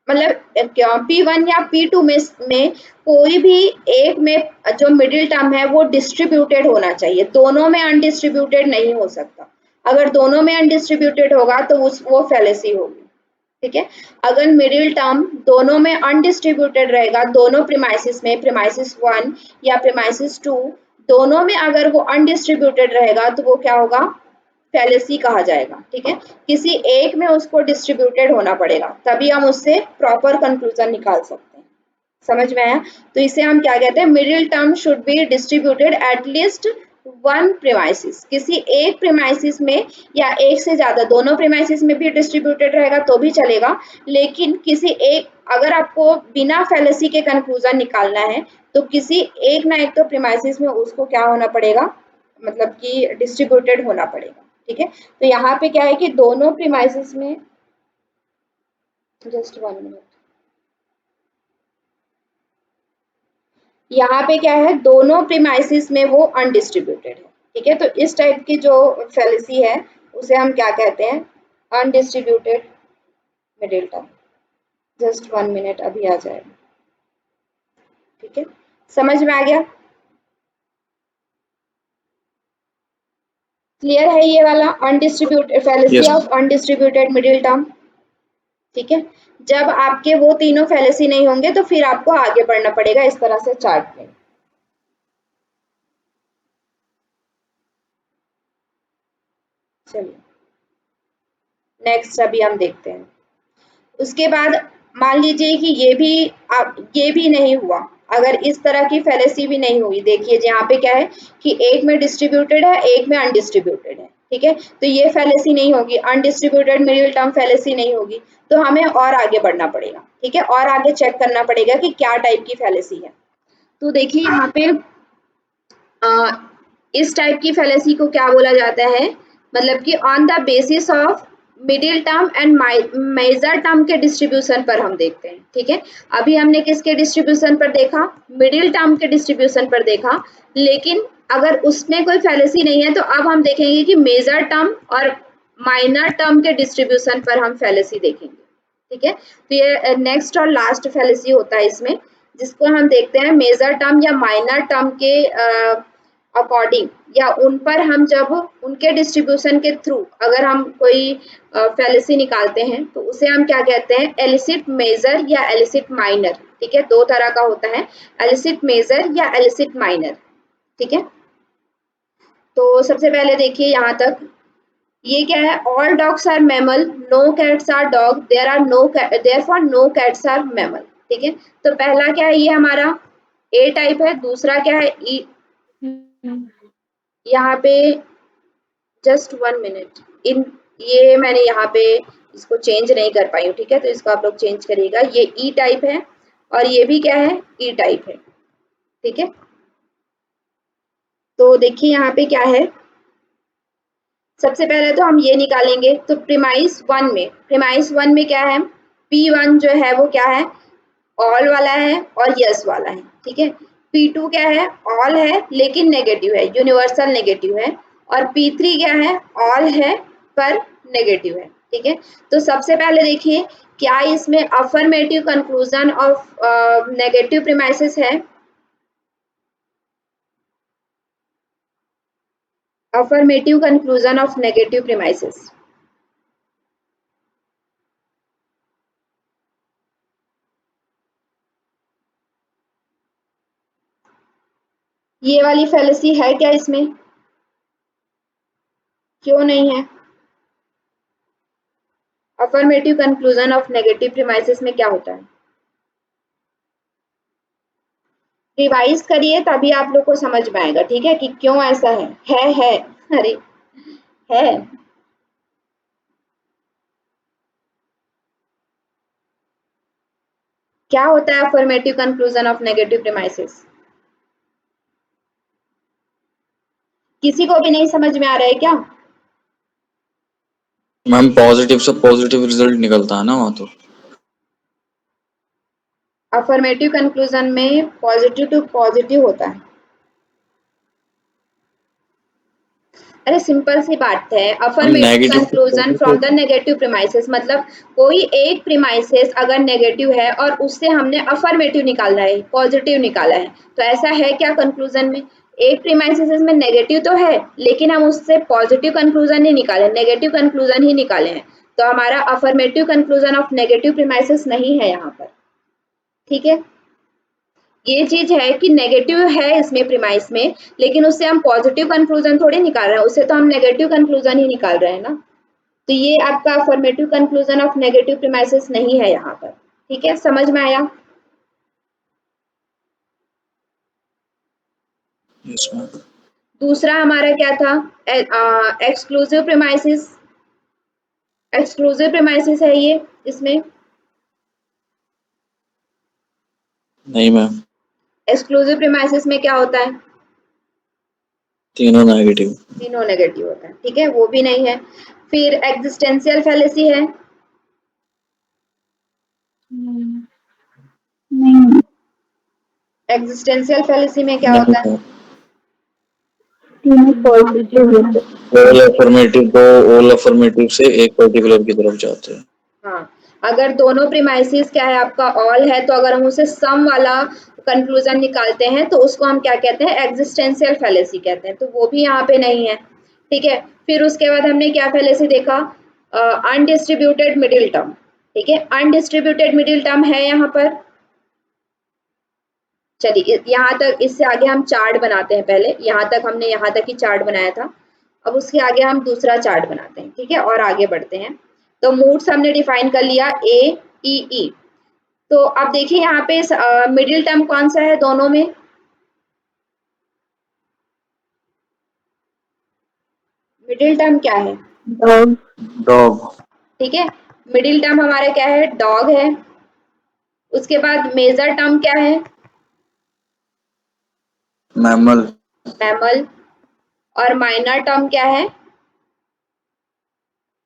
मतलब P1 या P2 में कोई भी एक में जो मिडिल टर्म है वो डिस्ट्रीब्यूटेड होना चाहिए, दोनों में अनडिस्ट्रीब्यूटेड नहीं हो सकता। अगर दोनों में अनडिस्ट्रीब्यूटेड होगा तो वो फैलेसी होगी। ठीक है, अगर मिडिल टर्म दोनों में अनडिस्ट्रीब्यूटेड रहेगा, दोनों प्रीमाइसिस में, प्रीमाइसिस 1 या प्रीमाइसिस 2 दोनों में अगर वो अनडिस्ट्रीब्यूटेड रहेगा तो वो क्या होगा, फैलेसी कहा जाएगा। ठीक है, किसी एक में उसको डिस्ट्रीब्यूटेड होना पड़ेगा, तभी हम उससे प्रॉपर कंक्लूजन निकाल सकते हैं। समझ में आया। तो इसे हम क्या कहते हैं, middle term should be distributed at least one premises, किसी एक प्रीमाइसिस में या एक से ज्यादा, दोनों प्रीमाइसिस में भी डिस्ट्रीब्यूटेड रहेगा तो भी चलेगा, लेकिन किसी एक, अगर आपको बिना फैलेसी के कंक्लूजन निकालना है तो किसी एक ना एक तो प्रीमाइसिस में उसको क्या होना पड़ेगा, मतलब कि डिस्ट्रीब्यूटेड होना पड़ेगा। ठीक है, तो यहाँ पे क्या है कि दोनों प्रीमाइसिस में, जस्ट 1 मिनट, यहाँ पे क्या है, दोनों प्रीमाइसिस में वो अनडिस्ट्रीब्यूटेड है। ठीक है, तो इस टाइप की जो फैलेसी है उसे हम क्या कहते हैं, undistributed middle term. Just 1 minute, अभी आ जाएगा। ठीक है, समझ में आ गया, क्लियर है ये वाला undistributed fallacy yes of undistributed middle term. ठीक है, जब आपके वो तीनों फैलेसी नहीं होंगे तो फिर आपको आगे बढ़ना पड़ेगा इस तरह से चार्ट में। चलिए नेक्स्ट अभी हम देखते हैं। उसके बाद मान लीजिए कि ये भी नहीं हुआ, अगर इस तरह की फैलेसी भी नहीं हुई, देखिए यहाँ पे क्या है कि एक में डिस्ट्रीब्यूटेड है, एक में अनडिस्ट्रीब्यूटेड है, ठीक है, तो ये फैलेसी नहीं होगी, अनडिस्ट्रीब्यूटेड मिडिल टर्म फैलेसी नहीं होगी, तो हमें और आगे बढ़ना पड़ेगा, ठीक है, और आगे चेक करना पड़ेगा कि क्या टाइप की फैलेसी है। तो देखिए यहाँ पे इस टाइप की फैलेसी को क्या बोला जाता है, मतलब कि on the basis of middle term and major term के डिस्ट्रीब्यूशन पर हम देखते हैं, ठीक है, अभी हमने किसके डिस्ट्रीब्यूशन पर देखा, मिडिल टर्म के डिस्ट्रीब्यूशन पर देखा, लेकिन अगर उसमें कोई फैलेसी नहीं है तो अब हम देखेंगे कि मेजर टर्म और माइनर टर्म के डिस्ट्रीब्यूशन पर हम फैलेसी देखेंगे, ठीक है, तो ये नेक्स्ट और लास्ट फैलेसी होता है इसमें, जिसको हम देखते हैं मेजर टर्म या माइनर टर्म के अकॉर्डिंग, या उन पर हम जब उनके डिस्ट्रीब्यूशन के थ्रू अगर हम कोई फैलेसी निकालते हैं तो उसे हम क्या कहते हैं, एलिसिट मेजर या एलिसिट माइनर, ठीक है, दो तरह का होता है, एलिसिट मेजर या एलिसिट माइनर, ठीक है। तो सबसे पहले देखिए यहाँ तक, ये क्या है, all dogs are mammal, no cats are dog, there are no therefore no cats are mammal, ठीक है, तो पहला क्या है, ये हमारा ए टाइप है, दूसरा क्या है ई, यहाँ पे जस्ट 1 मिनट, इन ये मैंने यहाँ पे इसको चेंज नहीं कर पाई हूँ, ठीक है, तो इसको आप लोग चेंज करिएगा, ये ई टाइप है और ये भी क्या है, ई टाइप है, ठीक है। तो देखिए यहाँ पे क्या है, सबसे पहले तो हम ये निकालेंगे, तो प्रीमाइस वन में क्या है, P1 जो है वो क्या है, ऑल वाला है और यस वाला है, ठीक है, P2 क्या है, ऑल है लेकिन नेगेटिव है, यूनिवर्सल नेगेटिव है, और P3 क्या है, ऑल है पर नेगेटिव है, ठीक है। तो सबसे पहले देखिए क्या इसमें affirmative conclusion of negative premises है, affirmative conclusion of negative premises, ये वाली फैलेसी है क्या इसमें, क्यों नहीं है, affirmative conclusion of negative premises में क्या होता है, रिवाइज करिए तभी आप लोग को समझ में आएगा, ठीक है, कि क्यों ऐसा है, अरे है, क्या होता है affirmative conclusion of negative premises, किसी को भी नहीं समझ में आ रहा है क्या, मैम पॉजिटिव से पॉजिटिव रिजल्ट निकलता है ना वहाँ तो, अफर्मेटिव कंक्लूजन में पॉजिटिव टू पॉजिटिव होता है, अरे सिंपल सी बात है, अफर्मेटिव नेगेटिव से conclusion from the positive. Negative premises, मतलब कोई एक प्रीमाइसेस अगर नेगेटिव है और उससे हमने अफर्मेटिव निकाला है, पॉजिटिव निकाला है, तो ऐसा है क्या कंक्लूजन में, एक प्रीमाइसेस में नेगेटिव तो है लेकिन हम उससे पॉजिटिव कंक्लूजन नहीं निकाले, नेगेटिव कंक्लूजन ही निकाले हैं, तो हमारा affirmative conclusion of negative premises नहीं है यहाँ पर, ठीक है। ये चीज है कि नेगेटिव है इसमें प्रीमाइस में, लेकिन उससे हम पॉजिटिव कंक्लूजन थोड़ी निकाल रहे हैं, उससे तो हम नेगेटिव कंक्लूजन ही निकाल रहे हैं ना, तो ये आपका affirmative conclusion of negative premises नहीं है यहाँ पर, ठीक है, समझ में आया। Yes ma'am. दूसरा हमारा क्या था, एक्सक्लूसिव प्रीमाइसेस, एक्सक्लूसिव प्रीमाइसेस है ये इसमें, नहीं मैम, एक्सक्लूसिव प्रीमाइसेस में क्या होता है, तीनों नेगेटिव। तीनों नेगेटिव होता है, ठीक है, वो भी नहीं है। फिर एग्जिस्टेंशियल फैलेसी है, नहीं एग्जिस्टेंशियल फैलेसी में क्या नहीं होता है, मैम, तीनों पॉजिटिव होते हैं। ऑल अफर्मेटिव से एक पर्टिकुलर की तरफ जाते हैं। हाँ, अगर दोनों प्रीमाइसेस क्या है आपका ऑल है, तो अगर हम उसे सम वाला कंक्लूजन निकालते हैं तो उसको हम क्या कहते हैं, एग्जिस्टेंशियल फैलेसी कहते हैं, तो वो भी यहाँ पे नहीं है, ठीक है। फिर उसके बाद हमने क्या फैलेसी देखा, अनडिस्ट्रीब्यूटेड मिडिल टर्म, ठीक है, अनडिस्ट्रीब्यूटेड मिडिल टर्म है यहाँ पर, चलिए यहाँ तक, इससे आगे हम चार्ट बनाते हैं, पहले यहाँ तक हमने यहाँ तक ही चार्ट बनाया था, अब उसके आगे हम दूसरा चार्ट बनाते हैं, ठीक है, और आगे बढ़ते हैं। तो मूड्स हमने डिफाइन कर लिया, ए ई ई, तो अब देखिए यहाँ पे मिडिल टर्म कौन सा है दोनों में? मिडिल टर्म क्या है? dog, डॉग, ठीक है, मिडिल टर्म हमारा क्या है? डॉग है। उसके बाद मेजर टर्म क्या है? Mammal, mammal. और माइनर टर्म क्या है?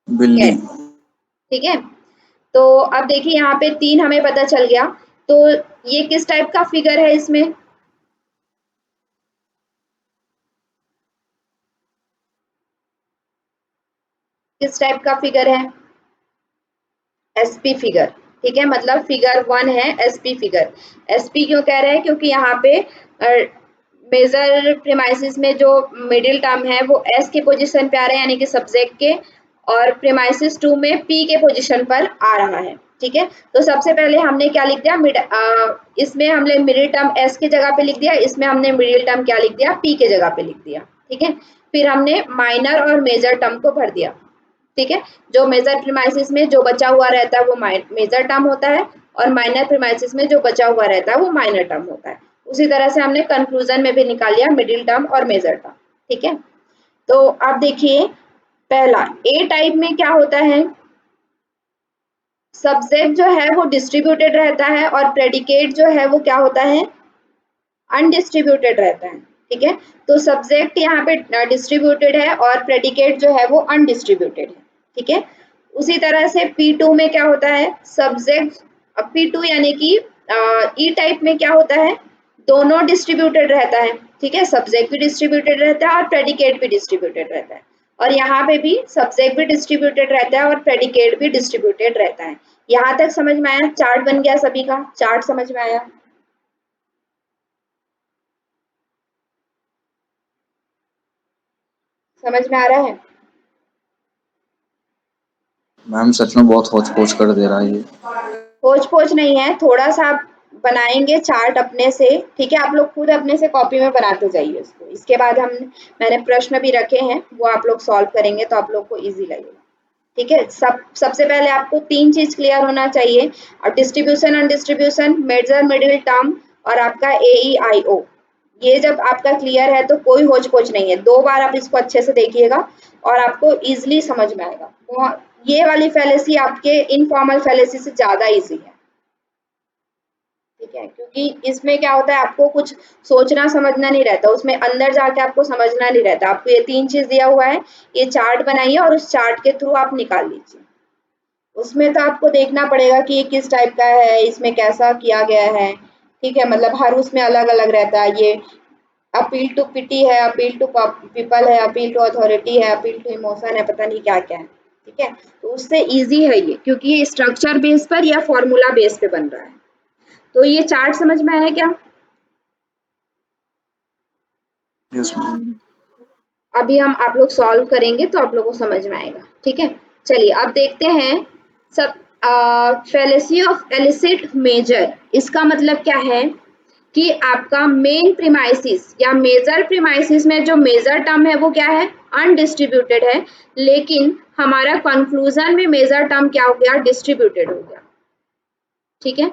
बिल्ली, कैट। ठीक है, तो अब देखिए यहाँ पे 3 हमें पता चल गया। तो ये किस टाइप का फिगर है इसमें? किस टाइप का फिगर है? SP figure. ठीक है, मतलब फिगर 1 है एसपी फिगर। एसपी क्यों कह रहे हैं? क्योंकि यहाँ पे मेजर प्रीमाइसिस में जो मिडिल टर्म है वो एस के पोजीशन पे आ रहा है, यानी कि सब्जेक्ट के, और प्रीमाइसिस 2 में पी के पोजीशन पर आ रहा है। ठीक है, तो सबसे पहले हमने क्या लिख दिया? इसमें हमने मिडिल टर्म एस के जगह पे लिख दिया, इसमें हमने मिडिल टर्म क्या लिख दिया? पी के जगह पे लिख दिया। ठीक है, फिर हमने माइनर और मेजर टर्म को भर दिया। ठीक है, जो मेजर प्रीमाइसिस में जो बचा हुआ रहता है वो मेजर टर्म होता है, और माइनर प्रीमाइसिस में जो बचा हुआ रहता है वो माइनर टर्म होता है। उसी तरह से हमने कंक्लूजन में भी निकाल लिया मिडिल टर्म और मेजर टर्म। ठीक है, तो अब देखिए पहला ए टाइप में क्या होता है? सब्जेक्ट जो है वो डिस्ट्रीब्यूटेड रहता है और प्रेडिकेट जो है वो क्या होता है? अनडिस्ट्रीब्यूटेड रहता है। ठीक है, तो सब्जेक्ट यहाँ पे डिस्ट्रीब्यूटेड है और प्रेडिकेट जो है वो अनडिस्ट्रीब्यूटेड है। ठीक है, उसी तरह से P2 में क्या होता है? सब्जेक्ट P2 यानी कि ई टाइप में क्या होता है? दोनों डिस्ट्रीब्यूटेड रहता है। ठीक है, सब्जेक्ट भी डिस्ट्रीब्यूटेड रहता है और प्रेडिकेट भी डिस्ट्रीब्यूटेड रहता है। और यहाँ पे भी सब्जेक्ट भी डिस्ट्रीब्यूटेड रहता है और प्रेडिकेट भी डिस्ट्रीब्यूटेड रहता है। यहाँ तक समझ में आया? चार्ट बन गया सभी का? चार्ट समझ में आया? समझ में आ रहा है? मैम सच में बहुत होच पोच कर दे रहा है ये। खोज पोछ नहीं है, थोड़ा सा आप बनाएंगे चार्ट अपने से। ठीक है, आप लोग खुद अपने से कॉपी में बनाते जाइए उसको। इसके बाद मैंने प्रश्न भी रखे हैं, वो आप लोग सॉल्व करेंगे तो आप लोग को इजी लगेगा। ठीक है, सबसे पहले आपको 3 चीज क्लियर होना चाहिए, और distribution and distribution, major middle term, और आपका AEIO। ये जब आपका क्लियर है तो कोई होच पोच नहीं है। 2 बार आप इसको अच्छे से देखिएगा और आपको इजिली समझ में आएगा। ये वाली फैलेसी आपके इनफॉर्मल फैलेसी से ज्यादा इजी है। ठीक है, क्योंकि इसमें क्या होता है, आपको कुछ सोचना समझना नहीं रहता, उसमें अंदर जाके आपको समझना नहीं रहता। आपको ये 3 चीज दिया हुआ है, ये चार्ट बनाइए और उस चार्ट के थ्रू आप निकाल लीजिए। उसमें तो आपको देखना पड़ेगा कि ये किस टाइप का है, इसमें कैसा किया गया है। ठीक है, मतलब हर उसमें अलग अलग रहता है। ये अपील टू पिटी है, अपील टू पीपल है, अपील टू अथॉरिटी है, अपील टू इमोशन है, पता नहीं क्या क्या है। ठीक है, तो उससे इजी है ये, क्योंकि ये स्ट्रक्चर बेस पर या फॉर्मूला बेस पे बन रहा है। तो ये चार्ट समझ में आया क्या? Yes ma'am. अभी हम आप लोग सॉल्व करेंगे तो आप लोगों को समझ में आएगा। ठीक है, चलिए अब देखते हैं। सब फेलेसी ऑफ एलिसिट मेजर, इसका मतलब क्या है कि आपका मेन प्रीमाइसिस या मेजर प्रीमाइसिस में जो मेजर टर्म है वो क्या है? अनडिस्ट्रीब्यूटेड है, लेकिन हमारा कंक्लूजन में मेजर टर्म क्या हो गया? डिस्ट्रीब्यूटेड हो गया। ठीक है,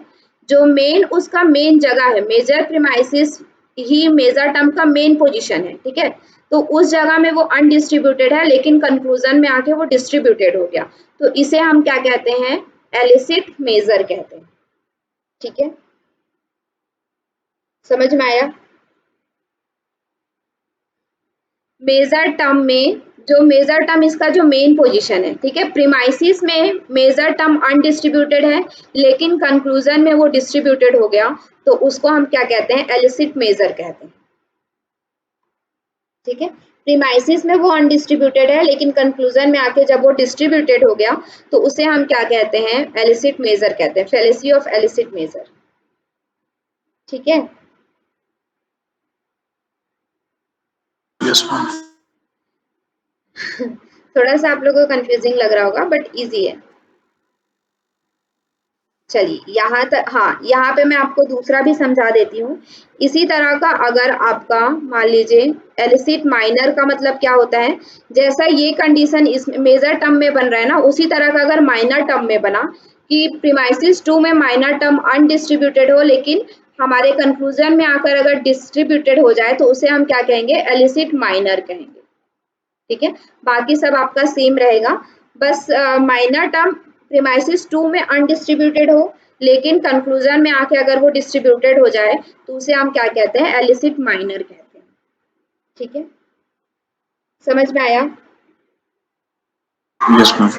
जो मेन उसका मेन जगह है, मेजर प्रीमाइसिस ही मेजर टर्म का मेन पोजीशन है। ठीक है, तो उस जगह में वो अनडिस्ट्रीब्यूटेड है, लेकिन कंक्लूजन में आके वो डिस्ट्रीब्यूटेड हो गया, तो इसे हम क्या कहते हैं? एलिसिट मेजर कहते हैं। ठीक है, समझ में आया? मेजर टर्म में जो मेजर टर्म इसका जो मेन पोजीशन है, ठीक है, प्रीमाइसिस में मेजर टर्म अनडिस्ट्रीब्यूटेड है, लेकिन कंक्लूजन में वो डिस्ट्रीब्यूटेड हो गया, तो उसको हम क्या कहते हैं? एलिसिट मेजर कहते हैं। ठीक है, प्रीमाइसिस में वो अनडिस्ट्रीब्यूटेड है, लेकिन कंक्लूजन में आके जब वो डिस्ट्रीब्यूटेड हो गया तो उसे हम क्या कहते हैं? एलिसिट मेजर कहते हैं, फेलेसी ऑफ एलिसिट मेजर। ठीक है, यस मैम। थोड़ा सा आप लोगों को कंफ्यूजिंग लग रहा होगा, बट इजी है। चलिए यहाँ तक, हाँ यहाँ पे मैं आपको दूसरा भी समझा देती हूँ। इसी तरह का अगर आपका मान लीजिए एलिसिट माइनर का मतलब क्या होता है, जैसा ये कंडीशन इस मेजर टर्म में बन रहा है ना, उसी तरह का अगर माइनर टर्म में बना कि प्रीमाइसिस 2 में माइनर टर्म अनडिस्ट्रीब्यूटेड हो लेकिन हमारे कंक्लूजन में आकर अगर डिस्ट्रीब्यूटेड हो जाए तो उसे हम क्या कहेंगे, एलिसिट माइनर कहेंगे। ठीक है, बाकी सब आपका सेम रहेगा, बस माइनर टर्म प्रीमाइसिस 2 में अनडिस्ट्रीब्यूटेड हो लेकिन कंक्लूजन में आके अगर वो डिस्ट्रीब्यूटेड हो जाए तो उसे हम क्या कहते हैं, एलिसिट माइनर कहते हैं। ठीक है, समझ में आया? Yes ma'am.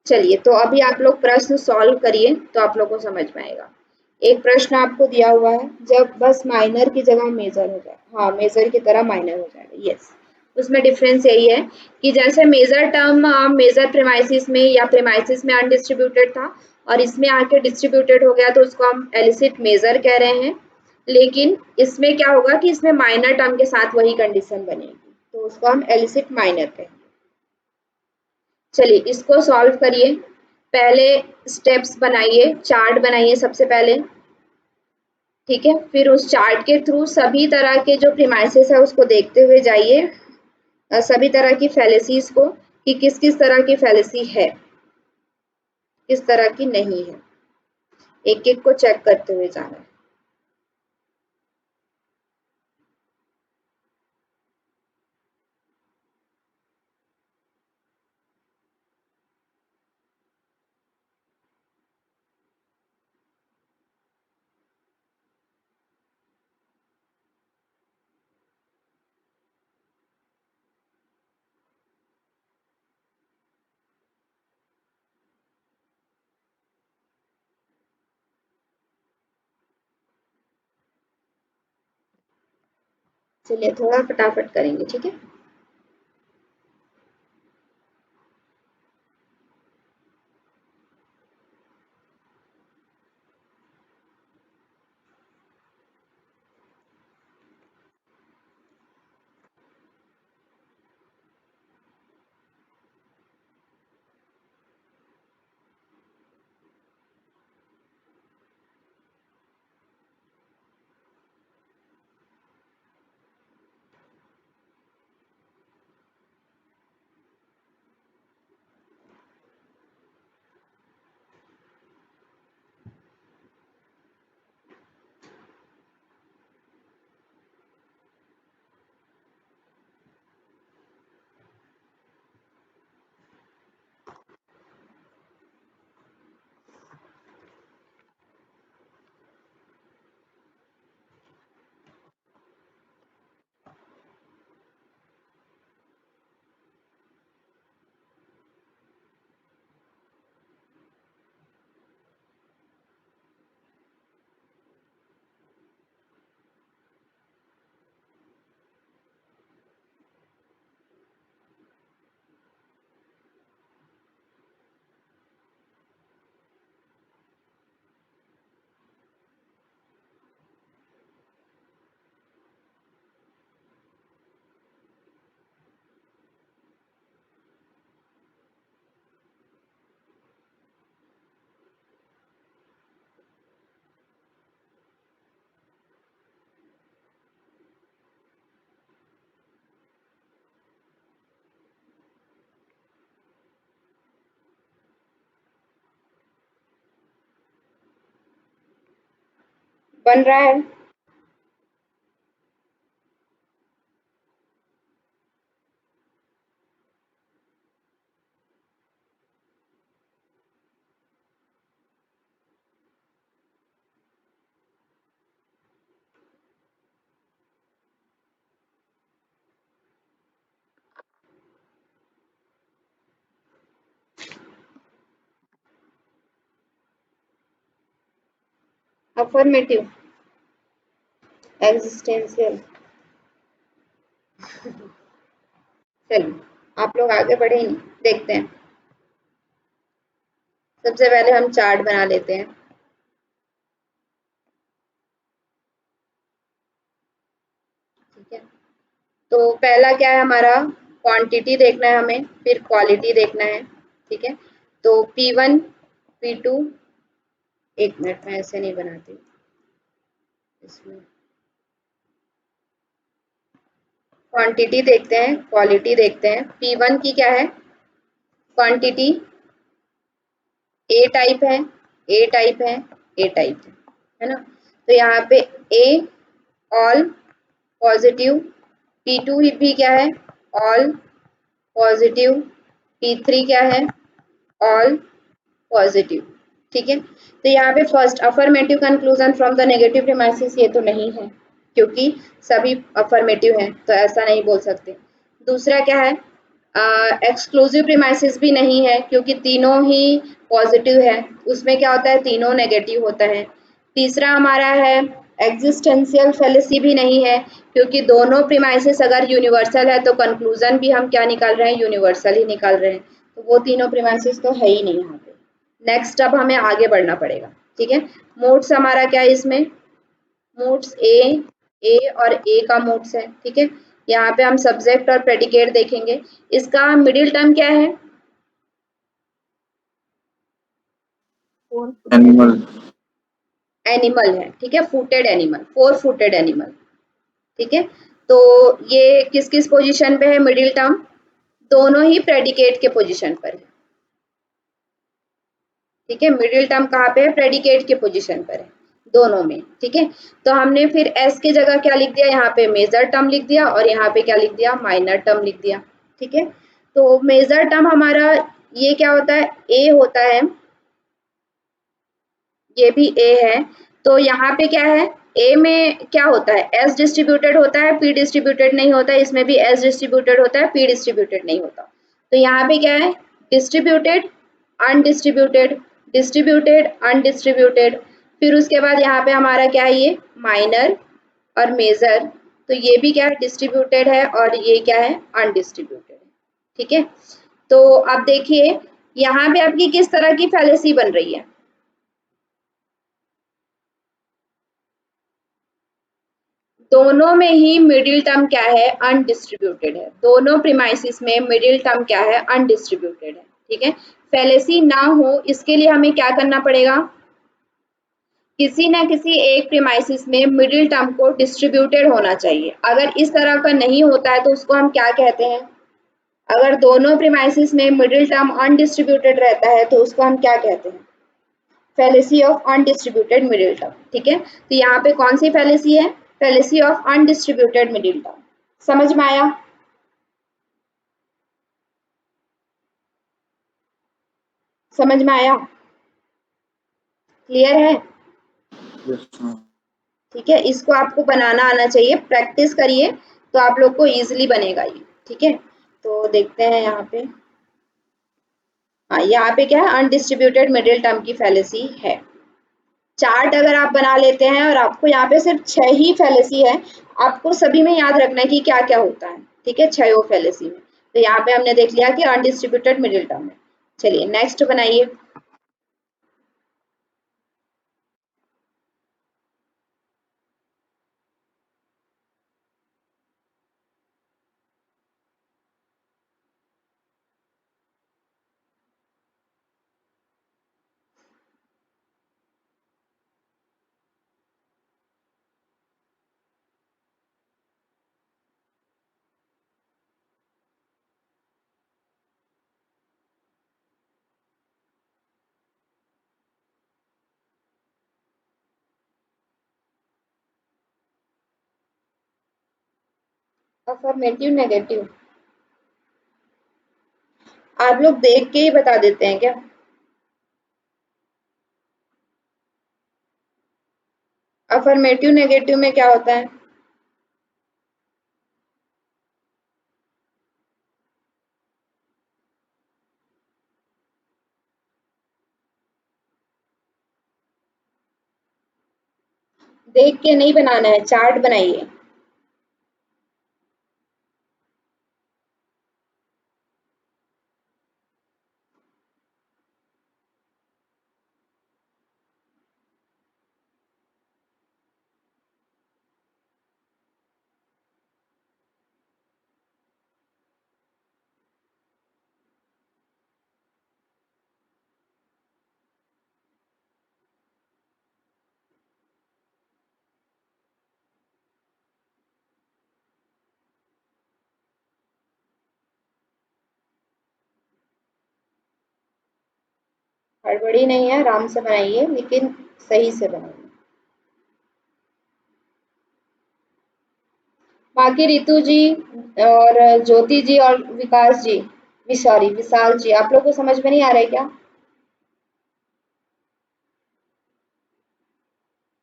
चलिए तो अभी आप लोग प्रश्न सॉल्व करिए तो आप लोग को समझ में आएगा। एक प्रश्न आपको दिया हुआ है, जब बस माइनर की जगह मेजर हो जाए, हाँ मेजर की तरह माइनर हो जाएगा, यस। उसमें डिफरेंस यही है कि जैसे मेजर टर्म मेजर प्रीमाइसिस में या प्रीमाइसिस में अनडिस्ट्रीब्यूटेड था और इसमें आके डिस्ट्रीब्यूटेड हो गया तो उसको हम एलिसिट मेजर कह रहे हैं, लेकिन इसमें क्या होगा कि इसमें माइनर टर्म के साथ वही कंडीशन बनेगी तो उसको हम एलिसिट माइनर कहेंगे। चलिए इसको सॉल्व करिए, पहले स्टेप्स बनाइए, चार्ट बनाइए सबसे पहले। ठीक है, फिर उस चार्ट के थ्रू सभी तरह के जो प्रीमाइसेस है उसको देखते हुए जाइए, सभी तरह की फैलेसीज को कि किस किस तरह की फैलेसी है, किस तरह की नहीं है, एक एक को चेक करते हुए जाना है। चलिए थोड़ा फटाफट करेंगे, ठीक है। बन रहा है। Affirmative, existential. चलिए आप लोग आगे बढ़े ही नहीं, देखते हैं। सबसे पहले हम चार्ट बना लेते हैं। ठीक है, तो पहला क्या है हमारा, क्वांटिटी देखना है हमें, फिर क्वालिटी देखना है। ठीक है, तो P1 P2 एक मिनट, मैं ऐसे नहीं बनाती इसमें। क्वांटिटी देखते हैं, क्वालिटी देखते हैं। P1 की क्या है क्वांटिटी? ए टाइप है, ए टाइप है, ए टाइप है ना। तो यहाँ पे ए ऑल पॉजिटिव, P2 भी क्या है ऑल पॉजिटिव, P3 क्या है ऑल पॉजिटिव। ठीक है, तो यहाँ पे first affirmative conclusion from the negative premises ये तो नहीं है क्योंकि सभी अफर्मेटिव हैं, तो ऐसा नहीं बोल सकते। दूसरा क्या है, एक्सक्लूसिव प्रीमाइसिस भी नहीं है क्योंकि तीनों ही पॉजिटिव है, उसमें क्या होता है तीनों नेगेटिव होता है। तीसरा हमारा है एग्जिस्टेंशियल फेलिसी भी नहीं है क्योंकि दोनों प्रीमाइसिस अगर यूनिवर्सल है तो कंक्लूजन भी हम क्या निकाल रहे हैं यूनिवर्सल ही निकाल रहे हैं, तो वो तीनों प्रीमाइसिस तो है ही नहीं यहाँ पे। नेक्स्ट अब हमें आगे बढ़ना पड़ेगा। ठीक है, मोड्स हमारा क्या है इसमें, मोड्स ए और ए का मोड्स है। ठीक है, यहाँ पे हम सब्जेक्ट और प्रेडिकेट देखेंगे। इसका मिडिल टर्म क्या है, एनिमल। एनिमल है। ठीक है, footed animal, four footed animal. ठीक है, तो ये किस किस पोजीशन पे है मिडिल टर्म, दोनों ही प्रेडिकेट के पोजीशन पर है। ठीक है, मिडिल टर्म कहाँ पे है, प्रेडिकेट के पोजीशन पर है दोनों में। ठीक है, तो हमने फिर एस की जगह क्या लिख दिया, यहाँ पे मेजर टर्म लिख दिया और यहाँ पे क्या लिख दिया, माइनर टर्म लिख दिया। ठीक है, तो मेजर टर्म हमारा ये क्या होता है, ए होता है, ये भी ए है। तो यहाँ पे क्या है, ए में क्या होता है, एस डिस्ट्रीब्यूटेड होता है, पी डिस्ट्रीब्यूटेड नहीं होता है। इसमें भी एस डिस्ट्रीब्यूटेड होता है, पी डिस्ट्रीब्यूटेड नहीं होता। तो यहाँ पे क्या है, डिस्ट्रीब्यूटेड अनडिस्ट्रीब्यूटेड, डिस्ट्रीब्यूटेड अनडिस्ट्रीब्यूटेड। फिर उसके बाद यहाँ पे हमारा क्या है, ये माइनर और मेजर। तो ये भी क्या है, डिस्ट्रीब्यूटेड है और ये क्या है, अनडिस्ट्रीब्यूटेड है। ठीक है, तो अब देखिए यहाँ पे आपकी किस तरह की फैलेसी बन रही है, दोनों में ही मिडिल टर्म क्या है, अनडिस्ट्रीब्यूटेड है। दोनों प्रीमाइसिस में मिडिल टर्म क्या है, अनडिस्ट्रीब्यूटेड है। ठीक है, फैलेसी ना हो इसके लिए हमें क्या करना पड़ेगा, किसी ना किसी एक प्रीमाइसिस में मिडिल टर्म को डिस्ट्रीब्यूटेड होना चाहिए। अगर इस तरह का नहीं होता है तो उसको हम क्या कहते हैं, अगर दोनों प्रीमाइसिस में मिडिल टर्म अनडिस्ट्रीब्यूटेड रहता है तो उसको हम क्या कहते हैं, fallacy of undistributed middle term. ठीक है, तो यहाँ पे कौन सी फैलेसी है, fallacy of undistributed middle term. समझ में आया, समझ में आया, क्लियर है। ठीक है, इसको आपको बनाना आना चाहिए, प्रैक्टिस करिए तो आप लोग को इजीली बनेगा ये। ठीक है, तो देखते हैं यहाँ पे, हाँ यहाँ पे क्या है, अनडिस्ट्रीब्यूटेड मिडिल टर्म की फैलेसी है। चार्ट अगर आप बना लेते हैं और आपको यहाँ पे सिर्फ 6 ही फैलेसी है, आपको सभी में याद रखना है कि क्या क्या होता है। ठीक है, 6 फैलेसी में, तो यहाँ पे हमने देख लिया कि अनडिस्ट्रीब्यूटेड मिडिल टर्म है। चलिए नेक्स्ट बनाइए। अफर्मेटिव नेगेटिव आप लोग देख के ही बता देते हैं क्या, अफर्मेटिव नेगेटिव में क्या होता है, देख के नहीं बनाना है, चार्ट बनाइए। हड़बड़ी नहीं है, आराम से बनाइए लेकिन सही से बनाइए। बाकी रितु जी और ज्योति जी और विकास जी, सॉरी विशाल जी, आप लोग को समझ में नहीं आ रहा है क्या?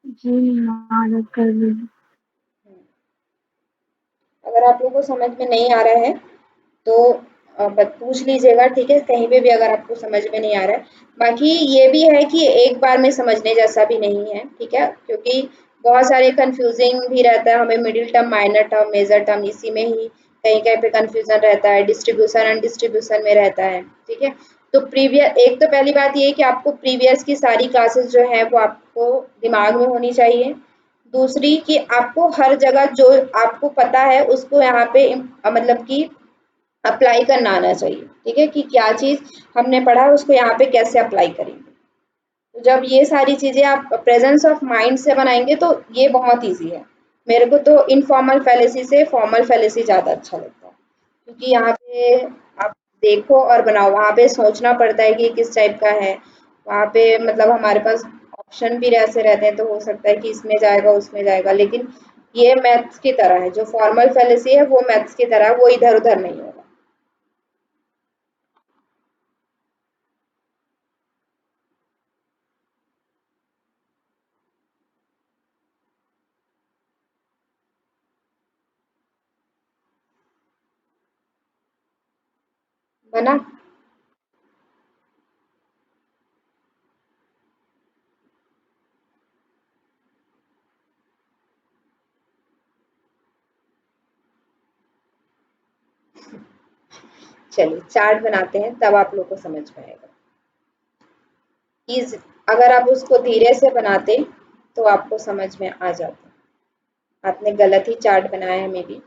जी मदद कर लीजिए। अगर आप लोग को समझ में नहीं आ रहा है तो पूछ लीजिएगा, ठीक है, कहीं पे भी अगर आपको समझ में नहीं आ रहा है। बाकी ये भी है कि एक बार में समझने जैसा भी नहीं है, ठीक है, क्योंकि बहुत सारे कंफ्यूजिंग भी रहता है हमें, middle term, minor term, major term, इसी में ही कहीं कहीं पे कंफ्यूजन रहता है, डिस्ट्रीब्यूशन एंड डिस्ट्रीब्यूशन में रहता है, ठीक है। तो प्रीवियस, एक तो पहली बात ये है कि आपको प्रीवियस की सारी क्लासेस जो है वो आपको दिमाग में होनी चाहिए। दूसरी कि आपको हर जगह जो आपको पता है उसको यहाँ पे मतलब कि अप्लाई करना आना चाहिए, ठीक है, कि क्या चीज़ हमने पढ़ा है उसको यहाँ पे कैसे अप्लाई करेंगे। तो जब ये सारी चीज़ें आप प्रेजेंस ऑफ माइंड से बनाएंगे तो ये बहुत ईजी है। मेरे को तो इनफॉर्मल फैलेसी से फॉर्मल फैलेसी ज़्यादा अच्छा लगता है, क्योंकि यहाँ पे आप देखो और बनाओ, वहाँ पे सोचना पड़ता है कि किस टाइप का है, वहाँ पे मतलब हमारे पास ऑप्शन भी ऐसे रहते हैं, तो हो सकता है कि इसमें जाएगा उसमें जाएगा, लेकिन ये मैथ्स की तरह है, जो फॉर्मल फैलेसी है वो मैथ्स की तरह है, वो इधर उधर नहीं होगा। बना? चलिए चार्ट बनाते हैं तब आप लोग को समझ में आएगा। इज अगर आप उसको धीरे से बनाते तो आपको समझ में आ जाता। आपने गलत ही चार्ट बनाया है मे बी।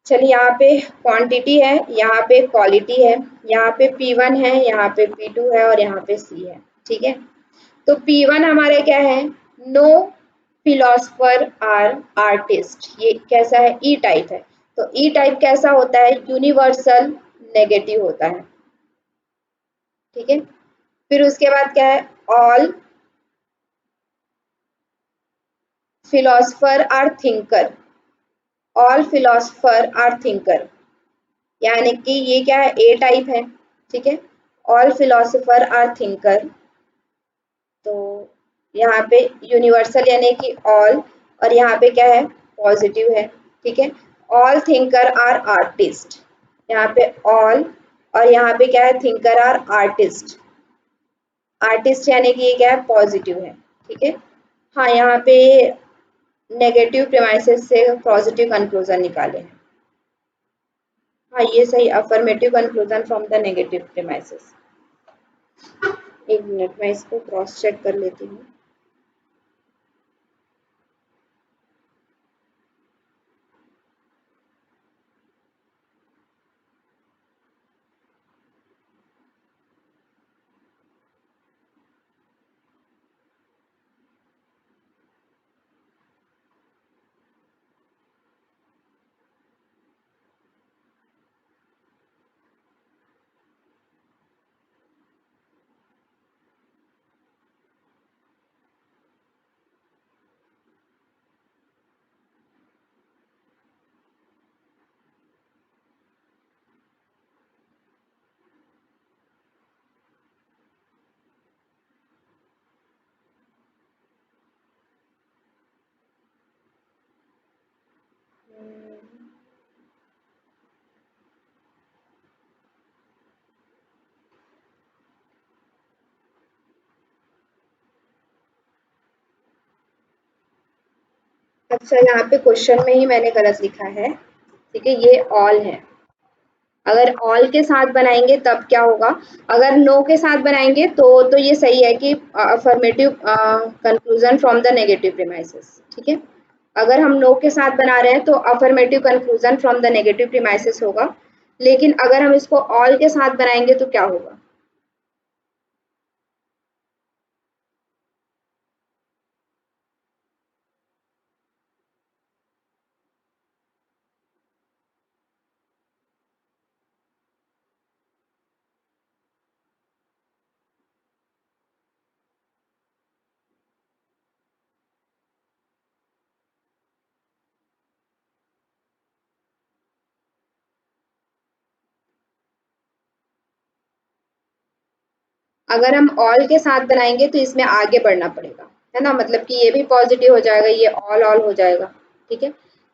चलिए यहाँ पे क्वांटिटी है, यहाँ पे क्वालिटी है, यहाँ पे P1 है, यहाँ पे P2 है और यहाँ पे C है, ठीक है। तो P1 हमारे क्या है? नो फिलोसफर आर आर्टिस्ट, ये कैसा है? ई टाइप है। तो ई टाइप कैसा होता है? यूनिवर्सल नेगेटिव होता है, ठीक है। फिर उसके बाद क्या है? All philosopher are thinker, all philosopher are thinker, यानी कि ये क्या है? ए टाइप है, ठीक है। ऑल फिलोसफर आर थिंकर, तो यहाँ पे यूनिवर्सल यानी कि ऑल, और यहाँ पे क्या है? पॉजिटिव है, ठीक है। ऑल थिंकर आर आर्टिस्ट, यहाँ पे ऑल, और यहाँ पे क्या है? थिंकर आर आर्टिस्ट, आर्टिस्ट यानी कि ये क्या है? पॉजिटिव है, ठीक है। हाँ, यहाँ पे नेगेटिव प्रीमाइसेस से पॉजिटिव कंक्लूजन निकाले हैं। हाँ, ये सही, affirmative conclusion from the negative premises. एक मिनट मैं इसको क्रॉस चेक कर लेती हूँ। अच्छा, यहाँ पे क्वेश्चन में ही मैंने गलत लिखा है, ठीक है, ये ऑल है। अगर ऑल के साथ बनाएंगे तब क्या होगा? अगर नो के साथ बनाएंगे तो ये सही है कि affirmative conclusion from the negative premises, ठीक है। अगर हम नो के साथ बना रहे हैं तो affirmative conclusion from the negative premises होगा, लेकिन अगर हम इसको ऑल के साथ बनाएंगे तो क्या होगा? अगर हम ऑल के साथ बनाएंगे तो इसमें आगे बढ़ना पड़ेगा, है ना, मतलब कि ये भी पॉजिटिव हो जाएगा, ये ऑल ऑल हो जाएगा, ठीक है।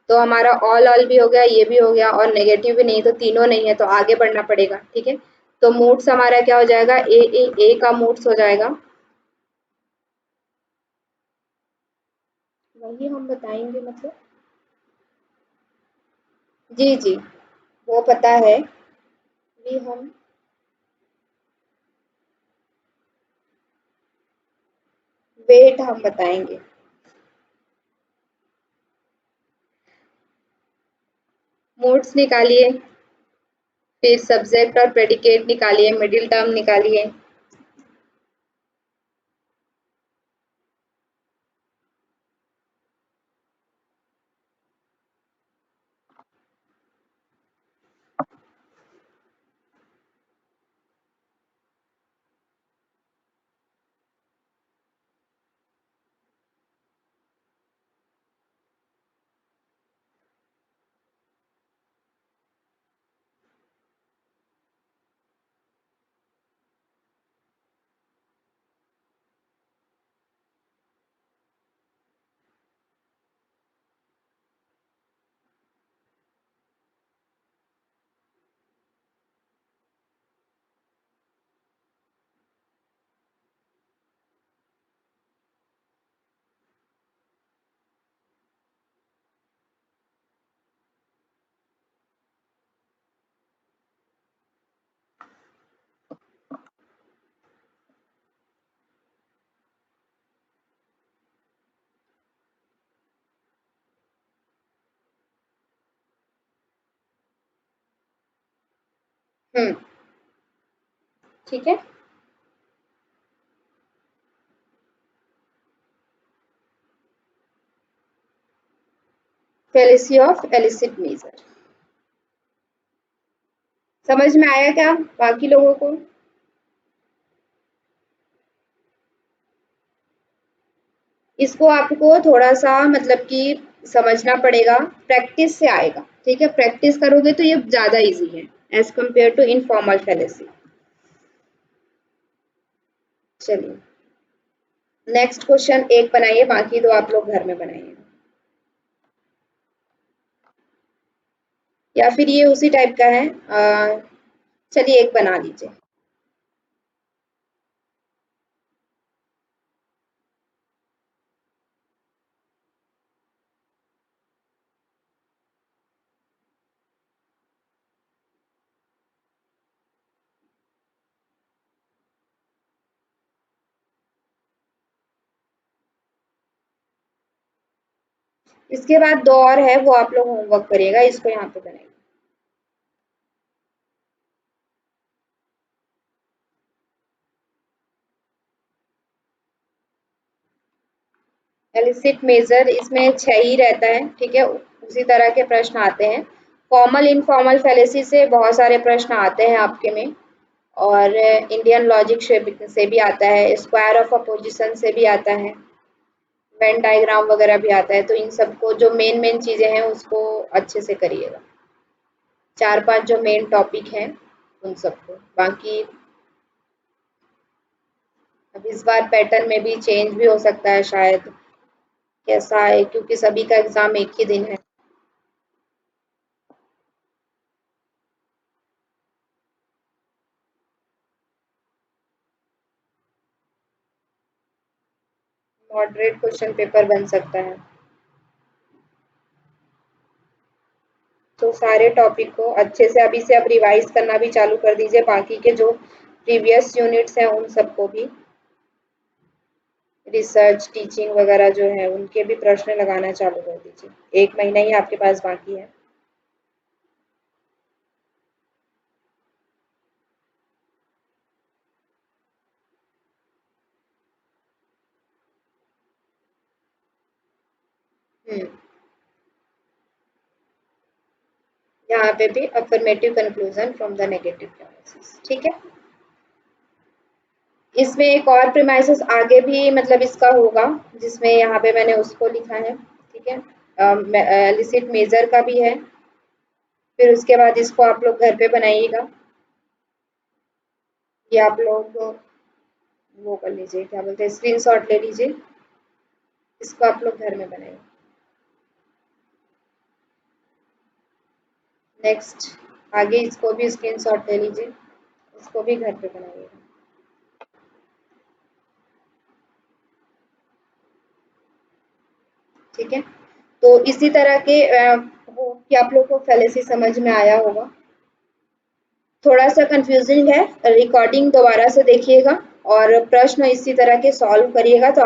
तो हमारा ऑल ऑल भी हो गया, ये भी हो गया, और नेगेटिव भी नहीं, तो तीनों नहीं है, तो आगे बढ़ना पड़ेगा, ठीक है। तो मूड्स हमारा क्या हो जाएगा, ए का मूड्स हो जाएगा, वही हम बताएंगे मतलब, जी जी वो पता है, भी हम वेट हम बताएंगे। मूड्स निकालिए, फिर सब्जेक्ट और प्रेडिकेट निकालिए, मिडिल टर्म निकालिए। ठीक है। फेलिसी ऑफ एलिसिट मेजर, समझ में आया क्या बाकी लोगों को? इसको आपको थोड़ा सा मतलब कि समझना पड़ेगा, प्रैक्टिस से आएगा, ठीक है, प्रैक्टिस करोगे तो ये ज्यादा इजी है as compare to informal fallacy. चलिए नेक्स्ट क्वेश्चन एक बनाइए, बाकी दो आप लोग घर में बनाइए, या फिर ये उसी टाइप का है, चलिए एक बना लीजिए। इसके बाद दो और है, वो आप लोग होमवर्क करिएगा, इसको यहाँ पे बनाइए। एलिसिट मेजर इसमें 6 ही रहता है, ठीक है, उसी तरह के प्रश्न आते हैं। फॉर्मल इनफॉर्मल फैलेसी से बहुत सारे प्रश्न आते हैं आपके में, और इंडियन लॉजिक से भी आता है, स्क्वायर ऑफ अपोजिशन से भी आता है, वेन डायग्राम वगैरह भी आता है। तो इन सबको जो मेन मेन चीजें हैं उसको अच्छे से करिएगा, 4-5 जो मेन टॉपिक हैं उन सबको। बाकी अब इस बार पैटर्न में भी चेंज भी हो सकता है शायद, कैसा है, क्योंकि सभी का एग्जाम एक ही दिन है। मॉडरेट क्वेश्चन पेपर बन सकता है। तो सारे टॉपिक को अच्छे से अभी से अब रिवाइज करना भी चालू कर दीजिए, बाकी के जो प्रीवियस यूनिट्स हैं उन सबको भी, रिसर्च टीचिंग वगैरह जो है उनके भी प्रश्न लगाना चालू कर दीजिए, 1 महीना ही आपके पास बाकी है। हम्म यहाँ पे भी affirmative conclusion from the negative premises, ठीक है। इसमें एक और प्रेमाइसेस आगे भी मतलब इसका होगा, जिसमें यहाँ पे मैंने उसको लिखा है, ठीक है, एलिसिट मेजर का भी है, फिर उसके बाद इसको आप लोग घर पे बनाइएगा। ये आप लोग वो कर लीजिए, क्या बोलते हैं, स्क्रीनशॉट ले लीजिए। इसको आप लोग घर में बनाइए। नेक्स्ट आगे इसको भी स्क्रीनशॉट ले लीजिए, इसको भी घर पे बनाइएगा। ठीक है, तो इसी तरह के वो कि आप लोग को फैलेसी समझ में आया होगा। थोड़ा सा कंफ्यूजिंग है, रिकॉर्डिंग दोबारा से देखिएगा और प्रश्न इसी तरह के सॉल्व करिएगा तो